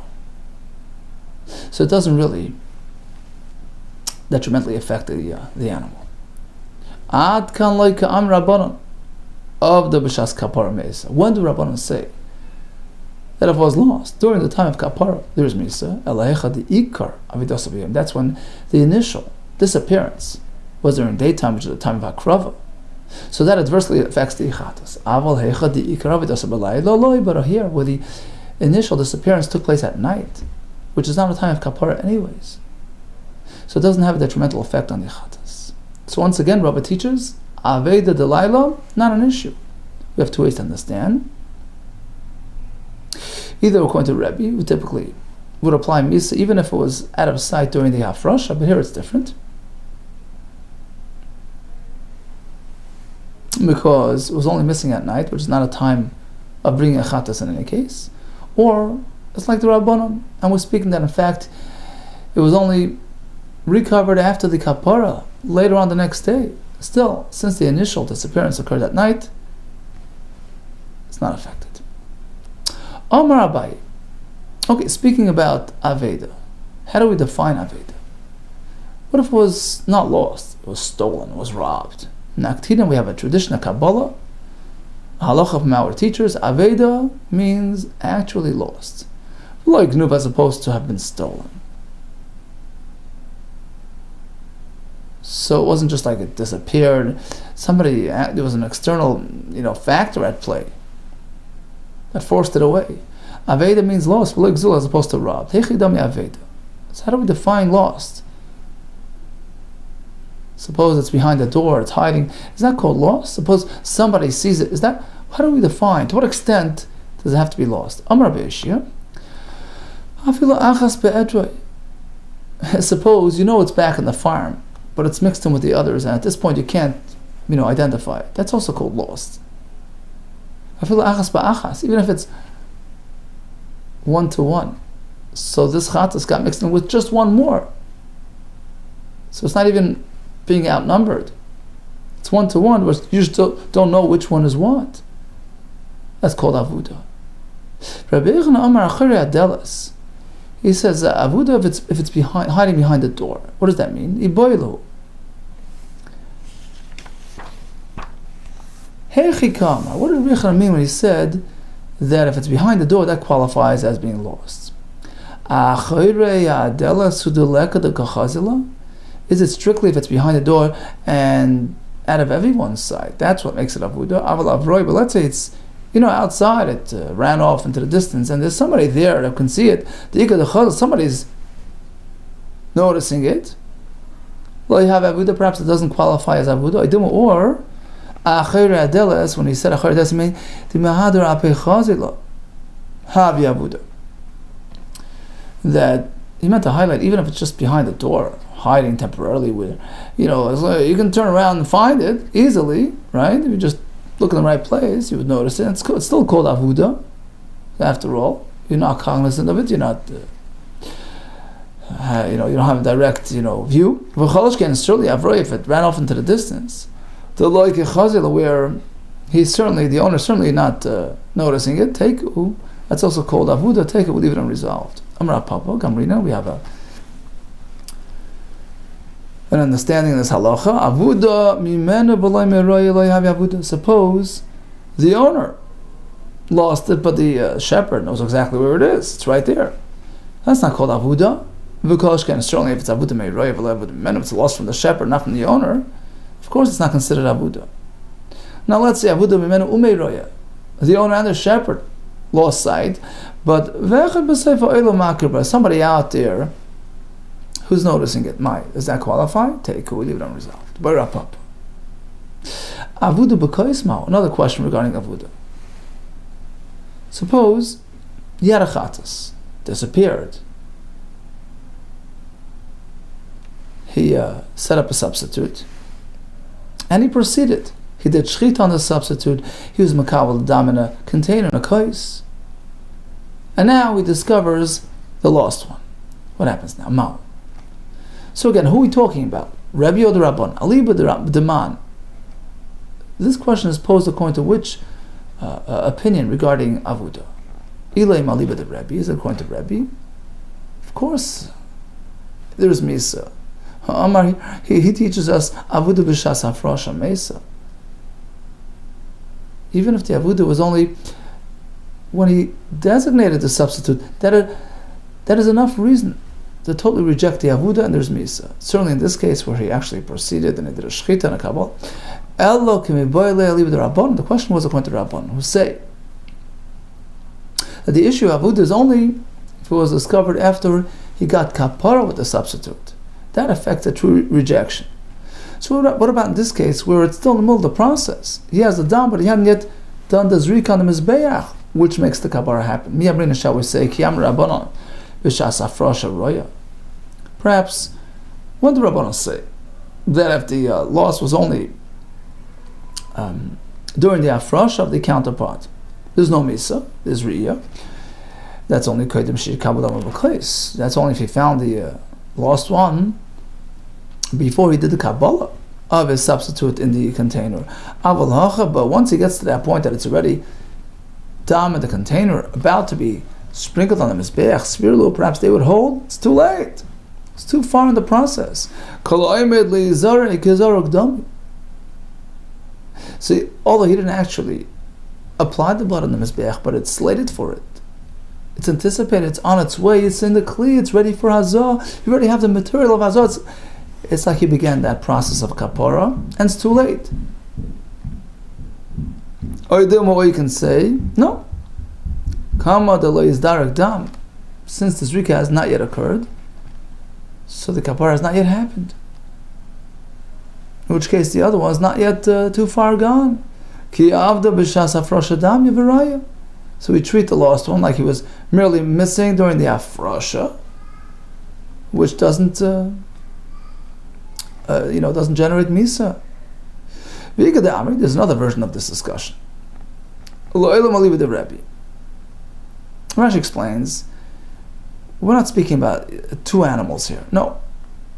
So it doesn't really detrimentally affect the animal. Ad kan loika am rabbanon of the b'shas kapara mesa. When do rabbanon say that if it was lost during the time of kapara, there is mesa? Elahecha the ikar avidosaviyim. That's when the initial disappearance was during daytime, which is the time of hakrava. So that adversely affects the ichatas. Aval hecha the ikar avidosaviyim lo loy. But here, where the initial disappearance took place at night, which is not a time of kapara anyways, so it doesn't have a detrimental effect on the ichatas. So once again, Rabbi teaches, Aveda Delaila, not an issue. We have two ways to understand. Either according to Rebbe, who typically would apply Misa even if it was out of sight during the Hafrasha, but here it's different. Because it was only missing at night, which is not a time of bringing a Chatas in any case. Or it's like the Rabbanon, and we're speaking that in fact it was only recovered after the kapara later on the next day. Still, since the initial disappearance occurred at night, it's not affected. Omar Abai. Okay, speaking about Aveda, how do we define Aveda? What if it was not lost? It was stolen, it was robbed. In Aktidim, we have a tradition of Kabbalah, a halacha from our teachers. Aveda means actually lost. Like Gnuv, as opposed to have been stolen. So it wasn't just like it disappeared. There was an external, factor at play that forced it away. Aveda means lost, as opposed to robbed. Aveda. So how do we define lost? Suppose it's behind the door, it's hiding. Is that called lost? Suppose somebody sees it. How do we define? To what extent does it have to be lost? Amar Be'eshia. Suppose it's back in the farm, but it's mixed in with the others, and at this point you can't, identify it. That's also called lost. Even if it's 1-to-1. So this chatas got mixed in with just one more. So it's not even being outnumbered. It's 1-to-1, but you just don't know which one is what. That's called avuda. Rabbi Yechon Amar Achari Adelas. He says avuda if it's hiding behind the door. What does that mean? Iboilu. Hechikama. What did Rabbi Yechon mean when he said that if it's behind the door, that qualifies as being lost? Is it strictly if it's behind the door and out of everyone's sight? That's what makes it avuda. But let's say it's outside, it ran off into the distance, and there's somebody there that can see it. Somebody's noticing it. Well, you have avuda, perhaps it doesn't qualify as avuda. Or Achir Adeles, when he said Achir Adeles, he meant the Mahadar Ape Chazila Havi Avuda. That he meant to highlight, even if it's just behind the door, hiding temporarily, where you can turn around and find it easily, right? If you just look in the right place, you would notice it. It's still called Avuda. After all, you're not cognizant of it. You're not. You don't have a direct, view. Certainly, if it ran off into the distance, the like chazila, where the owner certainly not noticing it. Take that's also called avuda. Take it, we leave it unresolved. Amra Papa Gamrina. We have an understanding of this halacha. Avuda mimena b'lay meroy lo yavi avuda. Suppose the owner lost it, but the shepherd knows exactly where it is. It's right there. That's not called avuda. Certainly, if it's avuda meroy, if it's lost from the shepherd, not from the owner, of course it's not considered avuda. Now let's say avuda mimenu umeroya, the owner and the shepherd lost sight, but somebody out there who's noticing it. Does that qualify? Take it, we leave it unresolved. Avuda b'koismao. Another question regarding avuda. Suppose he had a chatas, disappeared. He set up a substitute, and he proceeded. He did shchita on the substitute. He was makabel dam in a container, in a kais. And now he discovers the lost one. What happens now? Mao. So again, who are we talking about? Rebbe or the Rabban? Aliba the man? This question is posed according to which opinion regarding avuda? Ilaim aliba the Rebbe. Is it according to Rebbe? Of course, there's misa. Amar, he teaches us avuda b'shas hafrasha mesa. Even if the avuda was only when he designated the substitute, that is enough reason to totally reject the avuda, and there's misa. Certainly in this case where he actually proceeded and he did a shchita and a kabbalah. The question was according to Rabban, who say that the issue of avuda is only if it was discovered after he got kapara with the substitute. That affects a true rejection. So what about in this case where it's still in the middle of the process? He has the dam, but he hadn't yet done the zrika on the mizbeach, which makes the kabara happen. Miyabrina, shall we say, kiyam rabbanon b'shas afrasha roya. Perhaps, what do rabbanon say? That if the loss was only during the afrasha of the counterpart, there's no misa, there's riyah. That's only kodim shir kabbalah b'kais. That's only if he found the lost one before he did the kabbalah of his substitute in the container. But once he gets to that point that it's already dam in the container, about to be sprinkled on the mizbeach, svirlu, perhaps they would hold, it's too late. It's too far in the process. See, although he didn't actually apply the blood on the mizbeach, but it's slated for it. It's anticipated, it's on its way, it's in the kli, it's ready for hazah. You already have the material of hazah. It's like he began that process of kapara, and it's too late. Or you can say, no. Kama de lo yizdarek dam. Since the zrika has not yet occurred, so the kapara has not yet happened. In which case the other one is not yet too far gone. Ki avda b'shas afrosha dam yavaraya. So we treat the lost one like he was merely missing during the afrasha, which doesn't generate misa. There's another version of this discussion. Rashi explains, we're not speaking about two animals here. No.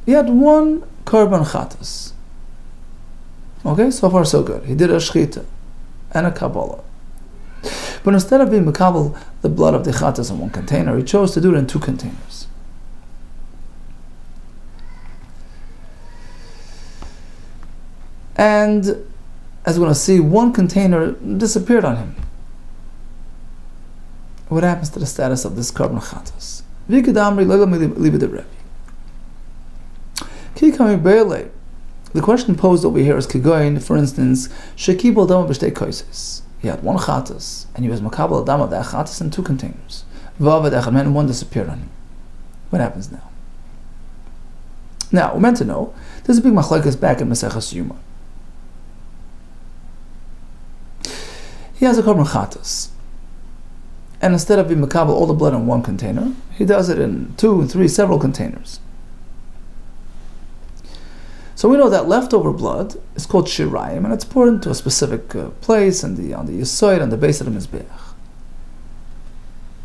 He had one korban chatas. Okay, so far so good. He did a shchita and a kabbalah. But instead of being makabel the blood of the chatas in one container, he chose to do it in two containers. And as we're going to see, one container disappeared on him. What happens to the status of this korban chatas? The question posed over here is kigoyin, for instance, shekibol dama b'shtei koises. He had one chatas, and he was makabel dam of that chatas in two containers. And one disappeared on him. What happens now? Now, we're meant to know, there's a big machlokes back in Maseches Yuma. has a korban chatas, and instead of being makabel all the blood in one container, he does it in 2, 3, several containers. So we know that leftover blood is called shirayim, and it's poured into a specific place on the yisoid, on the base of the mizbeach.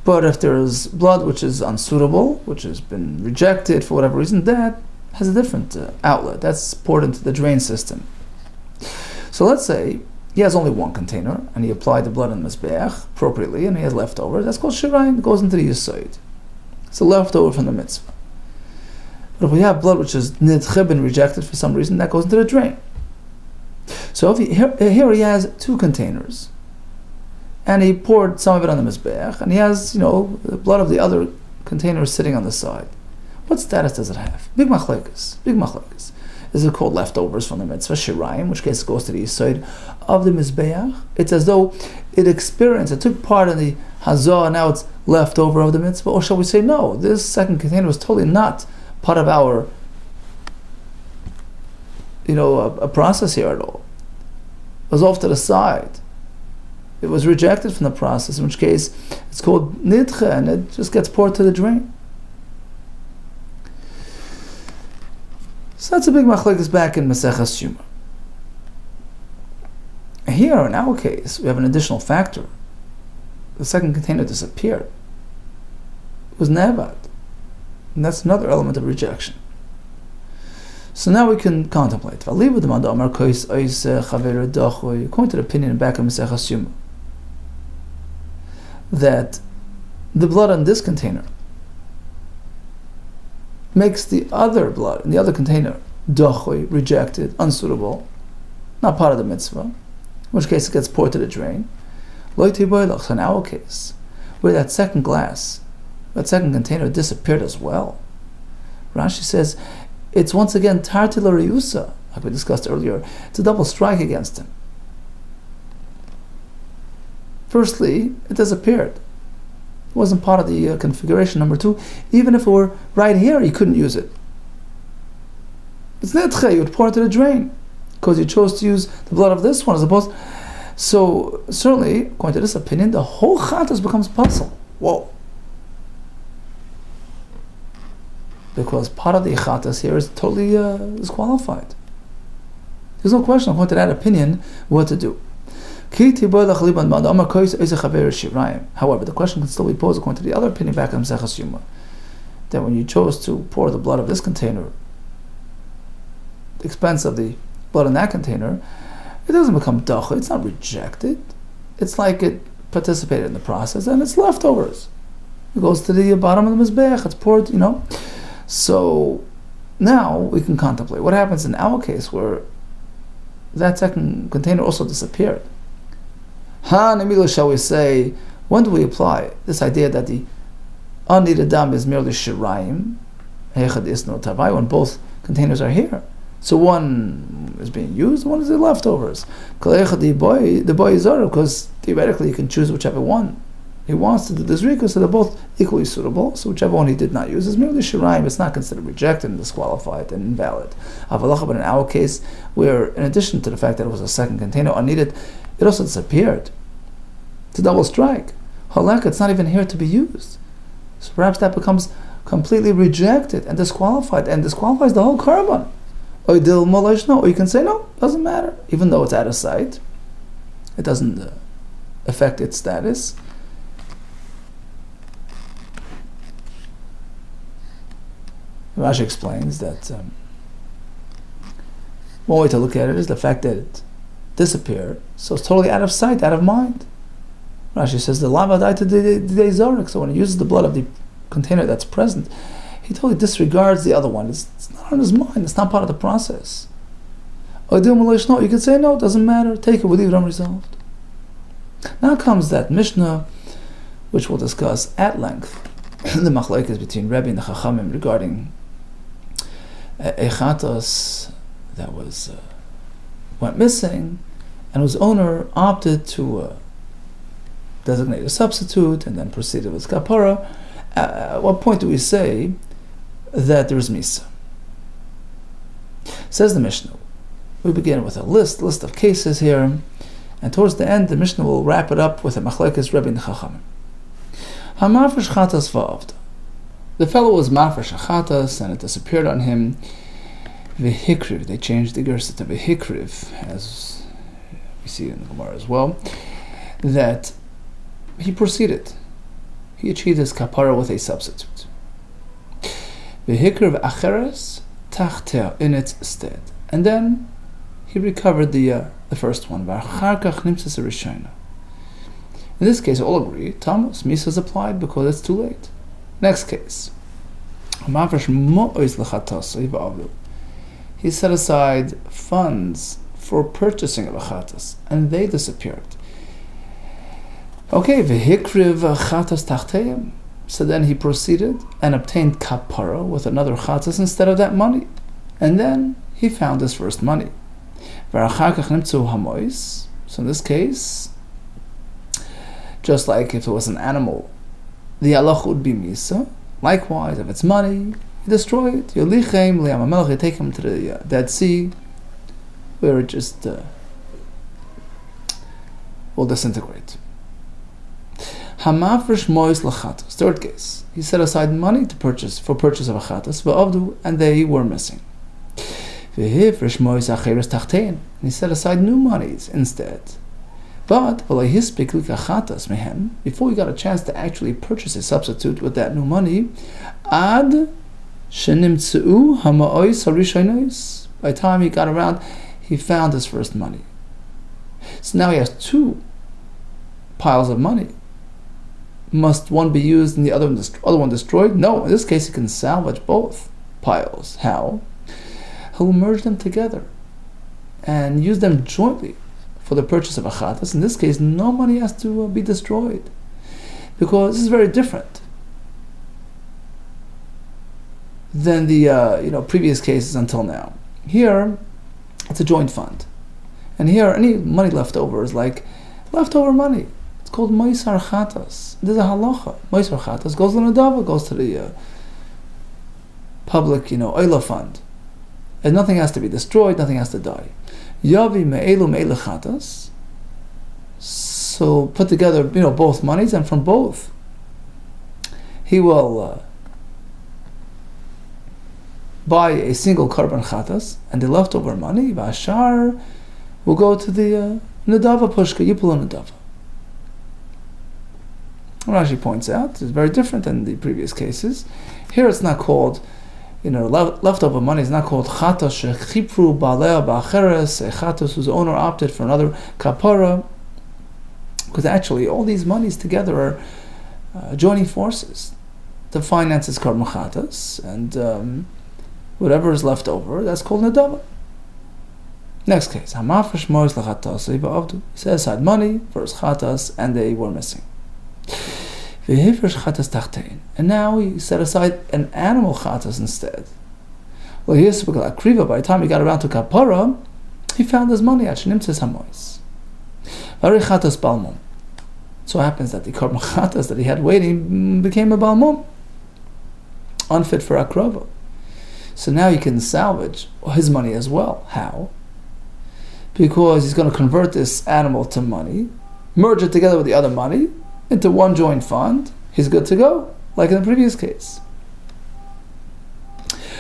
But if there is blood which is unsuitable, which has been rejected for whatever reason, that has a different outlet. That's poured into the drain system. So let's say he has only one container, and he applied the blood in the mizbeach appropriately, and he has leftover. That's called shirayim. It goes into the yisoid. It's a leftover from the mitzvah. But if we have blood which is nidche, been rejected for some reason, that goes into the drain. So here he has 2 containers, and he poured some of it on the mizbeach, and he has, the blood of the other container sitting on the side. What status does it have? Big machlekes. Is it called leftovers from the mitzvah, shirayim, in which case it goes to the yisoid of the mizbeach? It's as though it took part in the hazah, and now it's leftover of the mitzvah. Or shall we say, no, this second container was totally not part of our, a process here at all. It was off to the side. It was rejected from the process, in which case it's called nidche, and it just gets poured to the drain. So that's a big machlekes back in Maseches Yuma. Here, in our case, we have an additional factor. The second container disappeared. It was nevad. And that's another element of rejection. So now we can contemplate. According to the opinion back in Maseches Yuma, that the blood in this container makes the other blood in the other container dochui, rejected, unsuitable, not part of the mitzvah, in which case it gets poured to the drain. So in our case, where that second container disappeared as well, Rashi says it's once again tartila reusa, like we discussed earlier. It's a double strike against him. Firstly, it disappeared. It wasn't part of the configuration. Number 2, even if it were right here, you couldn't use it. It's netche, you would pour it to the drain, because you chose to use the blood of this one as opposed. So certainly, according to this opinion, the whole chatas becomes puzzle. Whoa. Because part of the chatas here is totally disqualified. There's no question, according to that opinion, what to do. However, the question can still be posed according to the other opinion back in Maseches Yuma, that when you chose to pour the blood of this container, the expense of the blood in that container, it doesn't become dacha, it's not rejected. It's like it participated in the process, and it's leftovers. It goes to the bottom of the mizbeach, it's poured, So now we can contemplate what happens in our case where that second container also disappeared. Shall we say, when do we apply this idea that the unneeded dam is merely shirayim, when both containers are here? So one is being used, one is the leftovers. The boy is zara, because theoretically you can choose whichever one he wants to do the zrika, so they're both equally suitable. So whichever one he did not use is merely shirayim. It's not considered rejected and disqualified and invalid. But in our case, where in addition to the fact that it was a second container unneeded, it also disappeared. It's a double strike. Halak, it's not even here to be used. So perhaps that becomes completely rejected and disqualified, and disqualifies the whole korban. Or you can say, no, doesn't matter. Even though it's out of sight, it doesn't affect its status. Rashi explains that one way to look at it is the fact that it disappeared, so it's totally out of sight, out of mind. Rashi says the lava died to the zorik, so when he uses the blood of the container that's present, he totally disregards the other one. It's not on his mind, it's not part of the process. You can say, no, it doesn't matter, take it, we leave it unresolved. Now comes that Mishnah, which we'll discuss at length, the machlokes between Rebbe and the Chachamim regarding a chatas that went missing, and whose owner opted to designate a substitute and then proceeded with kapara. At what point do we say that there is misa? Says the Mishnah. We begin with a list of cases here, And towards the end, the Mishnah will wrap it up with a machlekes Rebbe and Chachamim. Hamafresh chatas va'avda. The fellow was mafresh chatas, and it disappeared on him. V'hikriv. They changed the gersa to v'hikriv, as we see in the Gemara as well. That he proceeded. He achieved his kapara with a substitute. V'hikriv acheres tachtea, in its stead. And then he recovered the first one. In this case, all agree, Tammuz, Misa is applied because it's too late. Next case. He set aside funds for purchasing of a chatas, and they disappeared. Okay, v'hikriv chatas tachteim. So then he proceeded and obtained kapara with another chatas instead of that money. And then he found his first money. So in this case, just like if it was an animal, the halach would be misa. Likewise, if it's money, you destroy it. You take him to the Dead Sea, where it just will disintegrate. Third case, he set aside money for purchase of a chatas, and they were missing. And he set aside new monies instead. But before he got a chance to actually purchase a substitute with that new money, by the time he got around, he found his first money. So now he has two piles of money. Must one be used and the other one destroyed? No, in this case he can salvage both piles. How? He'll merge them together and use them jointly for the purchase of a chatas. In this case, no money has to be destroyed, because this is very different than the previous cases until now. Here, it's a joint fund, and here any money left over is like leftover money. It's called moisar chatas. There's a halacha. Moisar chatas goes to Nadava, goes to the public, oila fund. And nothing has to be destroyed, nothing has to die. Yavi me'elu me'elu chatas. So put together, both monies, and from both, he will buy a single carbon chatas, and the leftover money, v'ashar, will go to the nadava pushka, yipul nadava. Rashi points out it's very different than the previous cases. Here it's not called. Leftover money is not called chatas shechipru ba'aleh ba'acheres, a chatas whose owner opted for another kapara, because actually all these monies together are joining forces to finance his carbon chatas, and whatever is left over, that's called nadava. Next case, hamafresh mois lachatas, he set aside money for his chatas, and they were missing. And now he set aside an animal chatas instead. Well, here's by the time he got around to kapara, he found his money at shenimtzes hamois. So it happens that the carbon chatas that he had waiting became a balmum, unfit for akrava. So now he can salvage his money as well. How? Because he's going to convert this animal to money, merge it together with the other money into one joint fund. He's good to go, like in the previous case.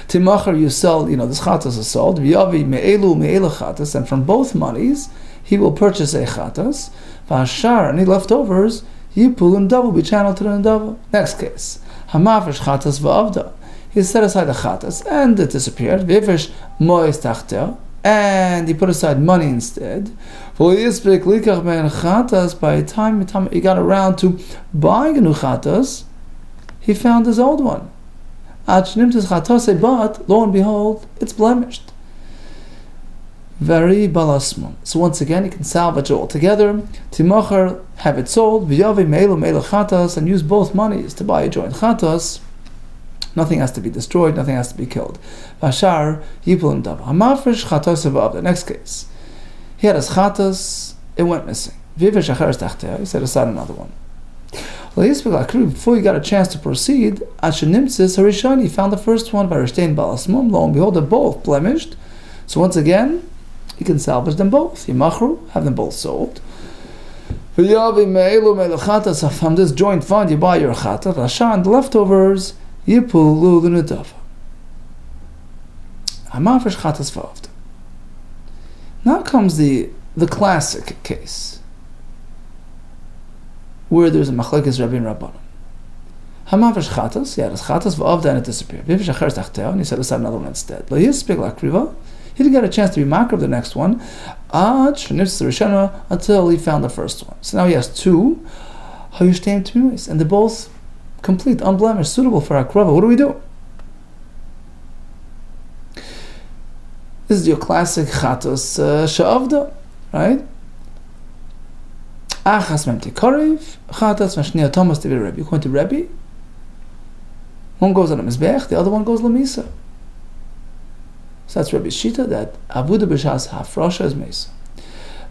TEMURAH, you sell, this chatas is sold. V'yavi me'elu chatas, and from both monies he will purchase a chatas. V'ashar, any leftovers, yipul and double, be channeled to the nadava. Next case, hamafresh chatas va'avda. He set aside the chatas and it disappeared. V'ifresh mois tachtel, and he put aside money instead. By the time he got around to buying a new chatas, he found his old one. But lo and behold, it's blemished. Very balasmum. So once again, he can salvage it all together. TEMURAH, have it sold. V'yavi me'elu chatas, and use both monies to buy a joint chatas. Nothing has to be destroyed, nothing has to be killed. Vashar, yipul and dava. Hamafresh chatas above. The next case. He had his chatas, it went missing. Vivesh acheres tachteh, he set aside another one. Before he got a chance to proceed, Ashenimtzis Harishon, he found the first one, Varishtain Balasmum, lo and behold, they're both blemished. So once again, he can salvage them both. Yimachru, have them both sold. From this joint fund, you buy your chata, rasha, and the leftovers, yipulu l'nedava. Hamafresh chatas v'avda. Now comes the classic case, where there's a machlekes Rabbi and Rabbanim. Hamafresh chatas, there's chatas v'avda, and it disappeared. And he said, let's have another one instead. Lo yispik l'akriva. He didn't get a chance to be makar of the next one until he found the first one. So now he has two, and they're both complete, unblemished, suitable for akrava. What do we do? This is your classic chatos she'avda, right? Achas mem tikarev, chatos v'shniya Thomas to Rebbe. You're going to Rebbe. One goes on the mizbech, the other one goes lemisa. So that's Rebbe's shita that avuda b'shas hafrosha is mesa.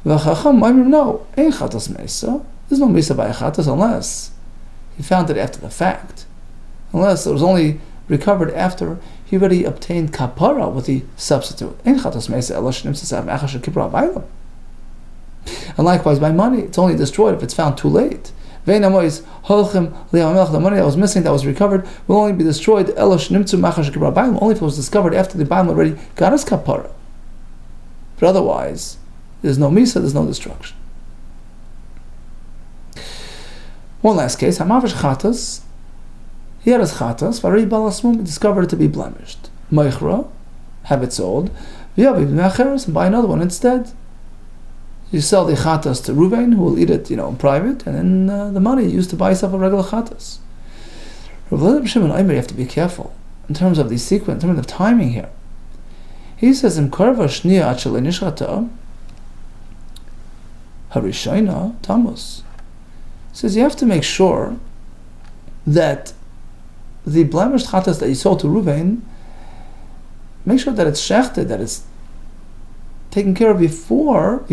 V'chacham ma'imrim no, ein chatas mesa. There's no mesa by a chatas unless he found it after the fact. Unless it was only recovered after he already obtained kapara with the substitute. Ein chatas mesa ela shnim sesav achash kipra bailam. And likewise by money, it's only destroyed if it's found too late. The money that was missing, that was recovered, will only be destroyed only if it was discovered after the Baim already got his kapara. But otherwise, there's no misa, there's no destruction. One last case, Hamavish chatas. He had his chatas, Vari Balasmum, discovered it to be blemished. Meichra, have it sold, and buy another one instead. You sell the chatas to Ruvain, who will eat it, in private, and then the money used to buy yourself a regular chatas. Rav Shimon Omer, you have to be careful in terms of the sequence, in terms of timing here. He says, "Im karva shniya achel nishchata harishayna tamus." He says you have to make sure that the blemished chatas that you sold to Ruvain, make sure that it's shechted, that it's taken care of before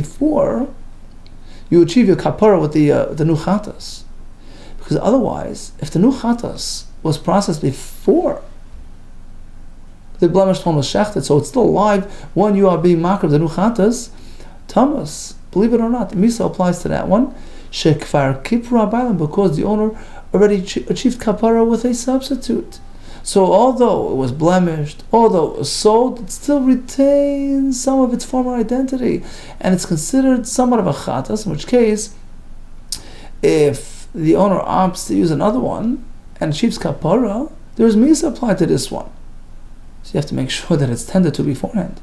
you achieve your kapara with the new chatas. Because otherwise, if the new chatas was processed before the blemished one was shechted, so it's still alive when you are being makar of the new chatas, tamas, believe it or not, the misa applies to that one, shekfar kipra bailam, because the owner already achieved kapara with a substitute. So although it was blemished, although it was sold, it still retains some of its former identity. And it's considered somewhat of a chatas, in which case, if the owner opts to use another one and achieves kapara, there's misa applied to this one. So you have to make sure that it's tended to beforehand.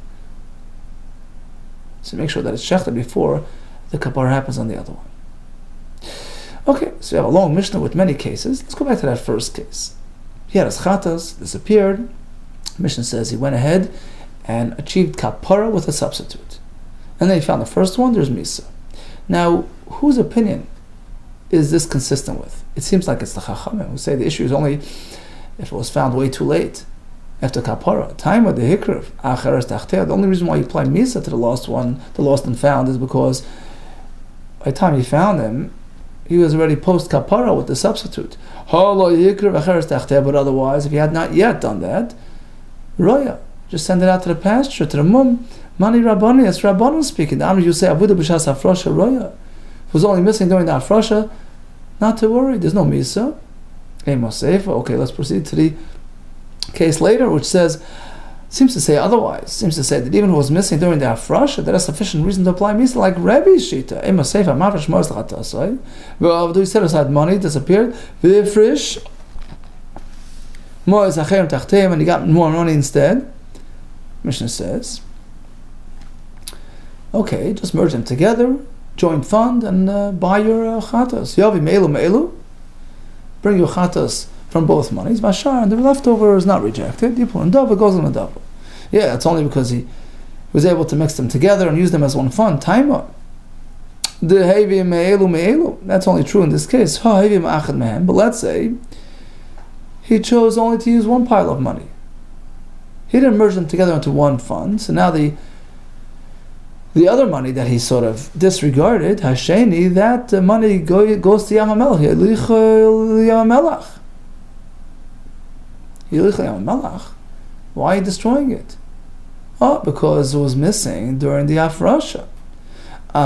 So make sure that it's shechted before the kapara happens on the other one. Okay, so we have a long Mishnah with many cases. Let's go back to that first case. He had his chatas, disappeared. Mishnah says he went ahead and achieved kapara with a substitute. And then he found the first one, there's misa. Now, whose opinion is this consistent with? It seems like it's the chachamim who say the issue is only if it was found way too late, after kapara. Time of the hikriv, acheres tachteh. The only reason why you apply misa to the lost one, the lost and found, is because by the time you found him, he was already post kapara with the substitute. But otherwise, if he had not yet done that, roya, just send it out to the pasture, to the mum. Mani rabbani, it's rabbanon speaking. The Amr, you say avuda b'shas afrosha roya. If it was only missing during the afrosha, not to worry. There's no misa. Okay, let's proceed to the case later, which seems to say otherwise. Seems to say that even if it was missing during the afrasha, that is sufficient reason to apply misa, like Rebbe's shita. He set aside money, disappeared. And he got more money instead. Mishnah says, okay, just merge them together, joint fund, and buy your chatas. Yavi me'elu me'elu. Bring your chatas from both monies, Mashar, and the leftover is not rejected. You put in double, goes in a double. Yeah, it's only because he was able to mix them together and use them as one fund. Time on. The hevi me'elu me'elu. That's only true in this case. But let's say he chose only to use one pile of money. He didn't merge them together into one fund. So now the other money that he sort of disregarded, Hasheni, that money goes to Yamamelach. Why are you destroying it? Oh, because it was missing during the afrasha.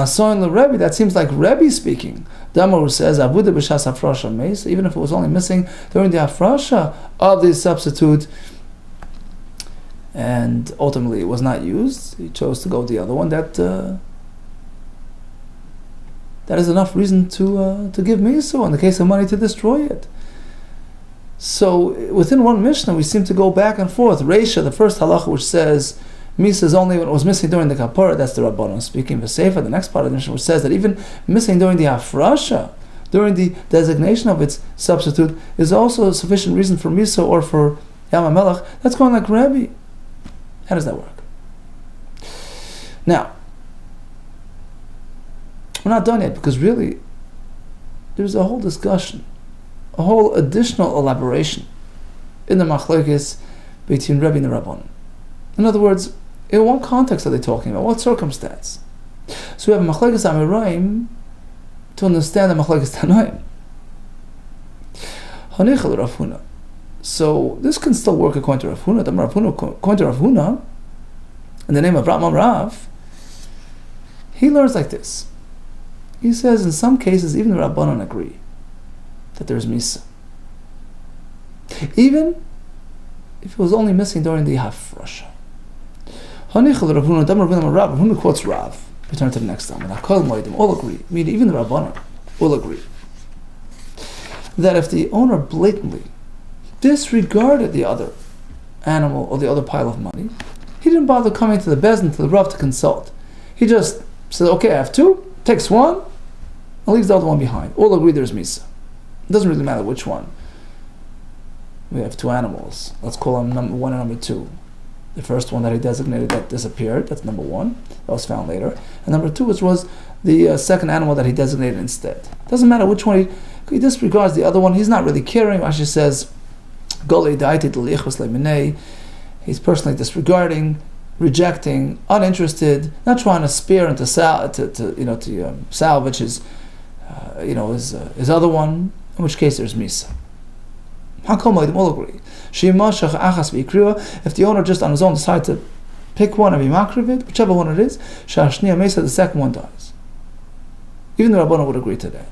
Soin le Rebbe, that seems like Rebbe speaking. Damar says, Avuda b'shas hafrasha meis, even if it was only missing during the hafrasha of the substitute, and ultimately it was not used, he chose to go with the other one, that is enough reason to give miso in the case of money to destroy it. So within one Mishnah we seem to go back and forth. Reisha, the first halacha, which says Misa is only when it was missing during the kapara, that's the Rabbanon speaking. V'seifa, the next part of the Mishnah, which says that even missing during the hafrasha, during the designation of its substitute, is also sufficient reason for Misa or for Yam HaMelech. That's going like Rabbi. How does that work? Now, we're not done yet, because really there's a whole discussion, a whole additional elaboration in the machlokes between Rabbi and the Rabbanon. In other words, in what context are they talking about? What circumstance? So we have machlokes Amoraim to understand the machlokes Tanoim. Hanichal Rav Huna. So this can still work according to Rav Huna. According to Rav Huna, in the name of Ramam Rav, he learns like this. He says in some cases even the Rabbanon agree that there's Misa, even if it was only missing during the hafrasha. Hanichal Rav Huna, Rav Huna quotes Rav. Return to the next time. All agree, meaning even the Rabbanon will agree, that if the owner blatantly disregarded the other animal or the other pile of money, he didn't bother coming to the Bezdin, to the Rav, to consult. He just said, okay, I have two, takes one, and leaves the other one behind. All agree there's Misa. It doesn't really matter which one. We have two animals. Let's call them number one and number two. The first one that he designated that disappeared, that's number one, that was found later. And number two, which was the second animal that he designated instead. It doesn't matter which one he disregards the other one. He's not really caring. Rashi says, he's personally disregarding, rejecting, uninterested, not trying to spare and to salvage his other one. In which case there's misa. All agree. If the owner just on his own decides to pick one and be makriv, whichever one it is, the second one dies. Even the Rabbanon would agree to that.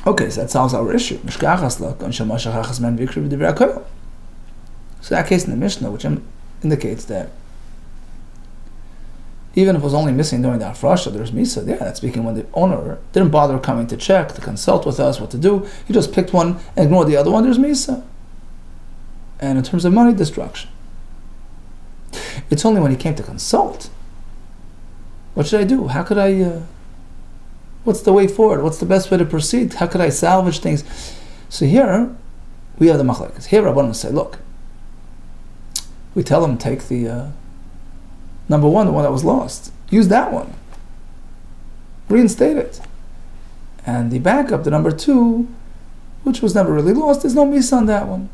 Okay, so that solves our issue. So that case in the Mishnah, which indicates that even if it was only missing during the hafrasha, there's misa. Yeah, that's speaking when the owner didn't bother coming to check, to consult with us what to do. He just picked one and ignored the other one. There's misa. And in terms of money, destruction. It's only when he came to consult. What should I do? How could I? What's the way forward? What's the best way to proceed? How could I salvage things? So here we have the machlekes. Here Rabbanan say, look, we tell him take the number one, the one that was lost. Use that one. Reinstate it. And the backup, the number two, which was never really lost, there's no misa on that one.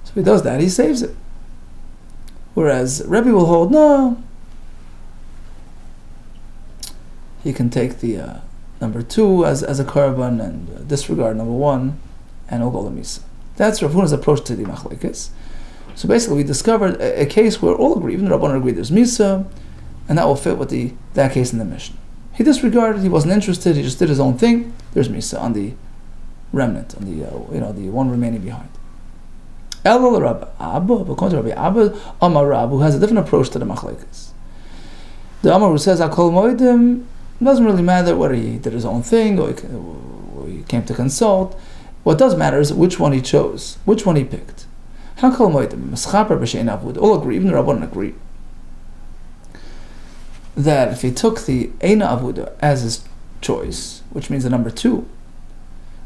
So if he does that, he saves it. Whereas Rebbe will hold, no, he can take the number two as a korban and disregard number one, and he'll go the misa. That's Rav Huna's approach to the machlekes. So basically, we discovered a case where all agree, even the Rabbanon agree there's misa, and that will fit with that case in the Mishnah. He disregarded, he wasn't interested, he just did his own thing. There's misa on the remnant, on the the one remaining behind. Elul Rabbi Abba, according to Rabbi Abba, Amar Rab, who has a different approach to the machlekes. The Amar who says Akol Moedim, it doesn't really matter whether he did his own thing or he came to consult. What does matter is which one he chose, which one he picked. All agree, even the Rabbanon agree, that if he took the Eina Avuda as his choice, which means the number two,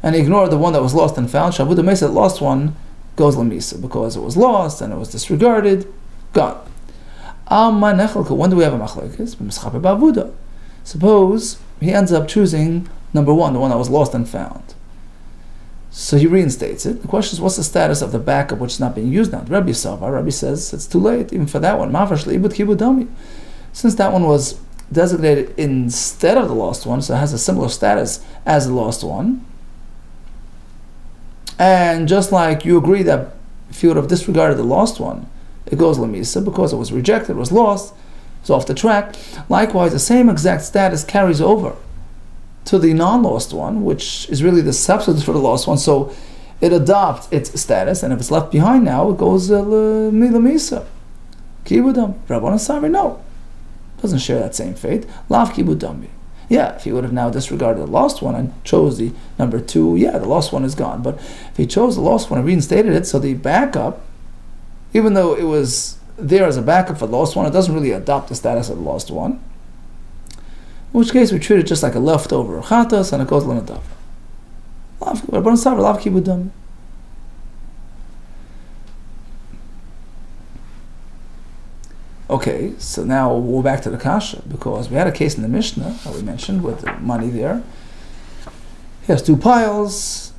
and he ignored the one that was lost and found, Shavuda Mesa, the lost one, goes Lamisa, because it was lost and it was disregarded, gone. When do we have a machlokes? Suppose he ends up choosing number one, the one that was lost and found. So he reinstates it. The question is, what's the status of the backup which is not being used now? The Rabbi says it's too late, even for that one. Since that one was designated instead of the lost one, so it has a similar status as the lost one. And just like you agree that if you would have disregarded the lost one, it goes lamisa because it was rejected, it was lost. So off the track. Likewise, the same exact status carries over to the non-lost one, which is really the substitute for the lost one. So it adopts its status, and if it's left behind now, it goes misa. Kibudam. Rabbanan Samri, no. Doesn't share that same fate. Lav kibudami. Yeah, if he would have now disregarded the lost one and chose the number 2, yeah, the lost one is gone. But if he chose the lost one and reinstated it, so the backup, even though it was there as a backup for the lost one, it doesn't really adopt the status of the lost one. In which case we treat it just like a leftover chatas and it goes l'nadav. Rabbanan Samri, lav kibudami. Okay, so now we'll go back to the kasha, because we had a case in the Mishnah that we mentioned with the money there. He has 2 piles.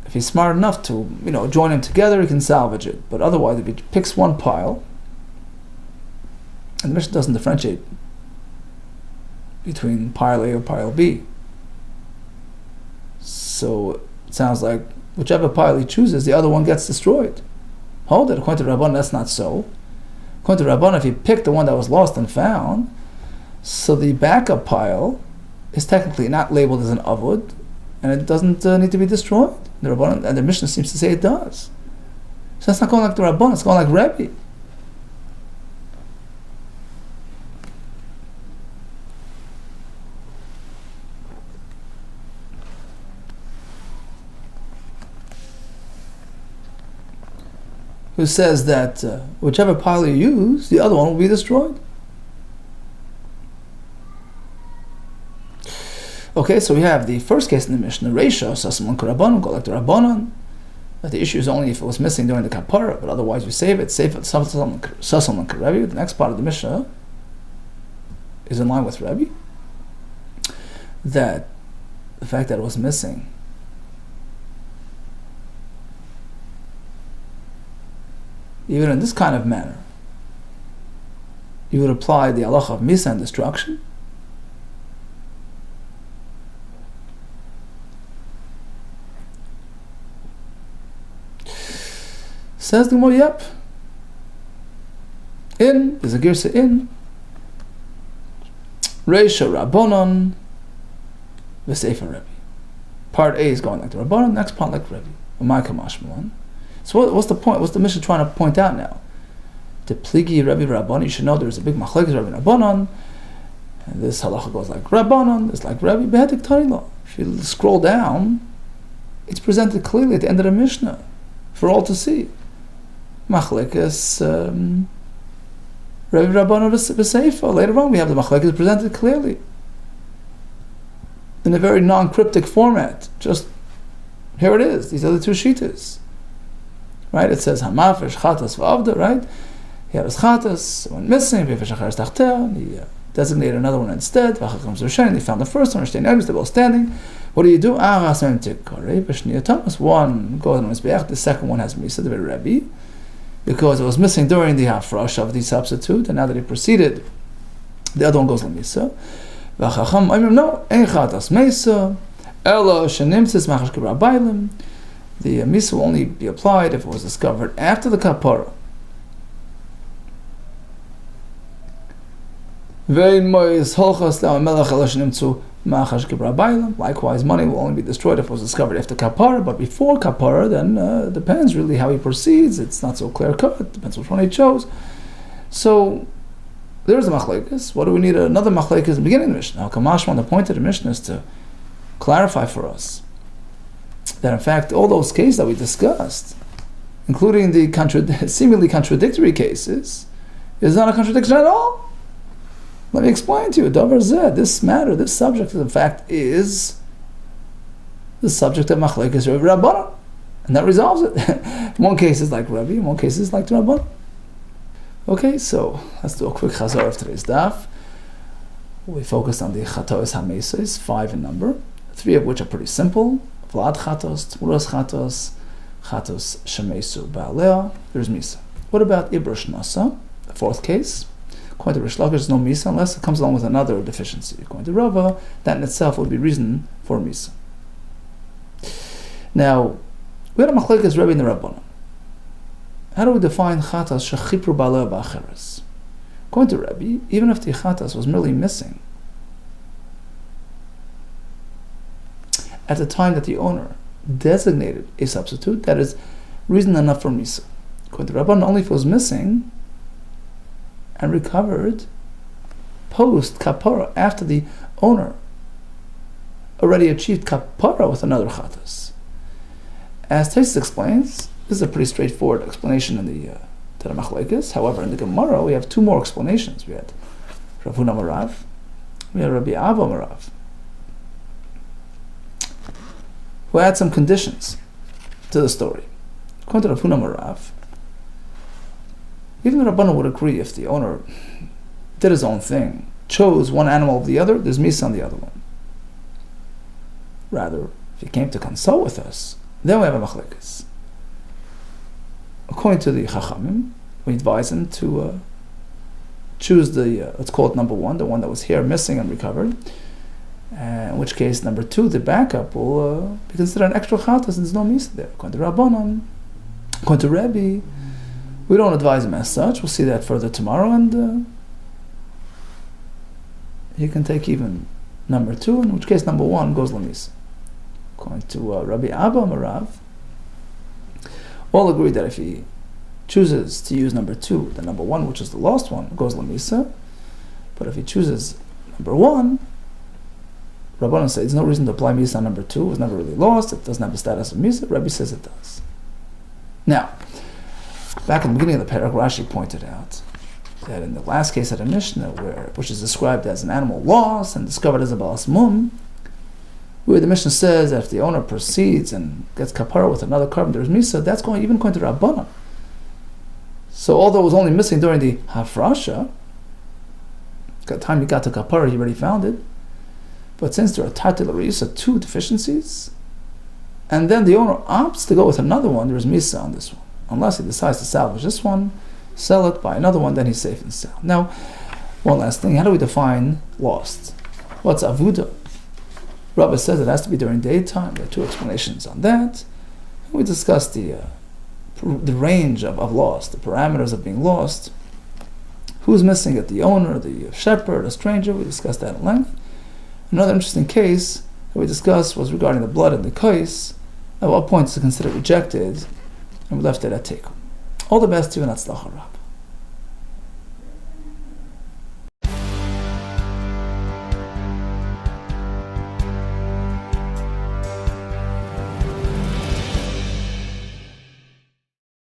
If he's smart enough to, join them together, he can salvage it. But otherwise, if he picks one pile, and the Mishnah doesn't differentiate between pile A or pile B. So it sounds like whichever pile he chooses, the other one gets destroyed. Hold it, according to Rabban, that's not so. According to Rabban, if you picked the one that was lost and found, so the backup pile is technically not labeled as an avod, and it doesn't need to be destroyed. The Rabban, and the Mishnah seems to say it does. So that's not going like the Rabban, it's going like Rebbe. Who says that whichever pile you use, the other one will be destroyed. Okay, so we have the first case in the Mishnah, Reisha, Sasaman Karabanan, go like the Rabbanan. But the issue is only if it was missing during the Kapara, but otherwise we save it, Sasaman Karabi. The next part of the Mishnah is in line with Rabbi, that the fact that it was missing even in this kind of manner, you would apply the halacha of misa and destruction. Says the Gemara, yep. In is a girsa in. Reisha Rabbanon, v'seifa Rebbe. Part A is going like the Rabbanon, next part like Rebbe. Umayka mashmalan. So what's the point? What's the Mishnah trying to point out now? The pligi Rabbi Rabbanon, you should know there's a big machlekes Rabbi Rabbanon, and this halacha goes like Rabbanon, it's like Rabbi Behetik Tarila. If you scroll down, it's presented clearly at the end of the Mishnah for all to see. Machlekes Rabbi Rabbanon v'seifa. Later on, we have the machlekes presented clearly in a very non-cryptic format. Just here it is. These are the 2 shittas. Right? It says Hamafish, Chatas, V'avda, right? He had his Chatas, went missing, he designated another one instead, they found the first one, they're both standing. What do you do? One goes on Mizbeach, the second one has Misa, the Rebbe, because it was missing during the Hafrash of the substitute, and now that he proceeded, the other one goes on Misa. No, Ein Chatas Mesa, Ela Shenimtzis Machash Kibra Bailim. The misa will only be applied if it was discovered after the kapara. Likewise, money will only be destroyed if it was discovered after kapara, but before kapara, then depends really how he proceeds. It's not so clear cut. It depends which one he chose. So there's a machlekes. What do we need another machlekes in the beginning of the Mishnah? Now, Kamashman, the point of the Mishnah is to clarify for us that in fact all those cases that we discussed, including the seemingly contradictory cases, is not a contradiction at all. Let me explain to you. Davar Zeh, this matter, this subject, in fact, is the subject of Machlekes Rabbi Rabbanan, and that resolves it. One case is like Rabbi, in one case is like the Rabbanan. Okay, so let's do a quick chazar of today's daf. We focused on the Chatois HaMesos, 5 in number, 3 of which are pretty simple. Vlad Chatos, TEMURAH Chatos, Chatos Shemesu Ba'alea. There's Misa. What about Ibrosh Nasa, the 4th case? According to Rish Lakish, there's no Misa unless it comes along with another deficiency. According to Rava, that in itself would be reason for Misa. Now, we had a Machlekes Rebbe in the Rabbanan. How do we define Chatas Shechipru Ba'alea Ba'acheres? According to Rebbe, even if the chatas was merely missing at the time that the owner designated a substitute, that is reason enough for misa. According to Rabban, only if it was missing and recovered post kapara, after the owner already achieved kapara with another chatas. As Taisus explains, this is a pretty straightforward explanation in the Tanakh Machlekes. However, in the Gemara, we have two more explanations. We had Rav Huna Marav, we had Rabbi Abba Marav, who add some conditions to the story. According to Rav Huna Marav, even the Rabbanan would agree if the owner did his own thing, chose one animal over the other, there's misa on the other one. Rather, if he came to consult with us, then we have a machlekes. According to the Chachamim, we advise him to choose the, let's call it number one, the one that was here missing and recovered. In which case, number two, the backup, will be considered an extra chatas, and there's no misa there. According to Rabbanan, according to Rebbe, we don't advise him as such. We'll see that further tomorrow, and he can take even number two, in which case number one goes lamisa. According to Rabbi Abba Marav, all agree that if he chooses to use number two, the number one, which is the lost one, goes lamisa. But if he chooses number one, Rabbanan says there's no reason to apply misa on number two. It was never really lost. It doesn't have the status of misa. Rebbe says it does. Now, back in the beginning of the parak, Rashi pointed out that in the last case of the Mishnah, which is described as an animal lost and discovered as a balas mum, where the Mishnah says that if the owner proceeds and gets kapara with another carbon, there's misa, that's going to Rabbanan. So although it was only missing during the hafrasha, by the time he got to kapara, he already found it. But since there are tartil arisa, two deficiencies, and then the owner opts to go with another one, there's misa on this one. Unless he decides to salvage this one, sell it, buy another one, then he's safe and sound. Now, one last thing, how do we define lost? What's avuda? Rabbi says it has to be during daytime. There are two explanations on that. We discussed the range of lost, the parameters of being lost. Who's missing it? The owner, the shepherd, a stranger? We discussed that at length. Another interesting case that we discussed was regarding the blood in the kais. At what point is it considered rejected? And we left it at tekum. All the best to you and atzlacha.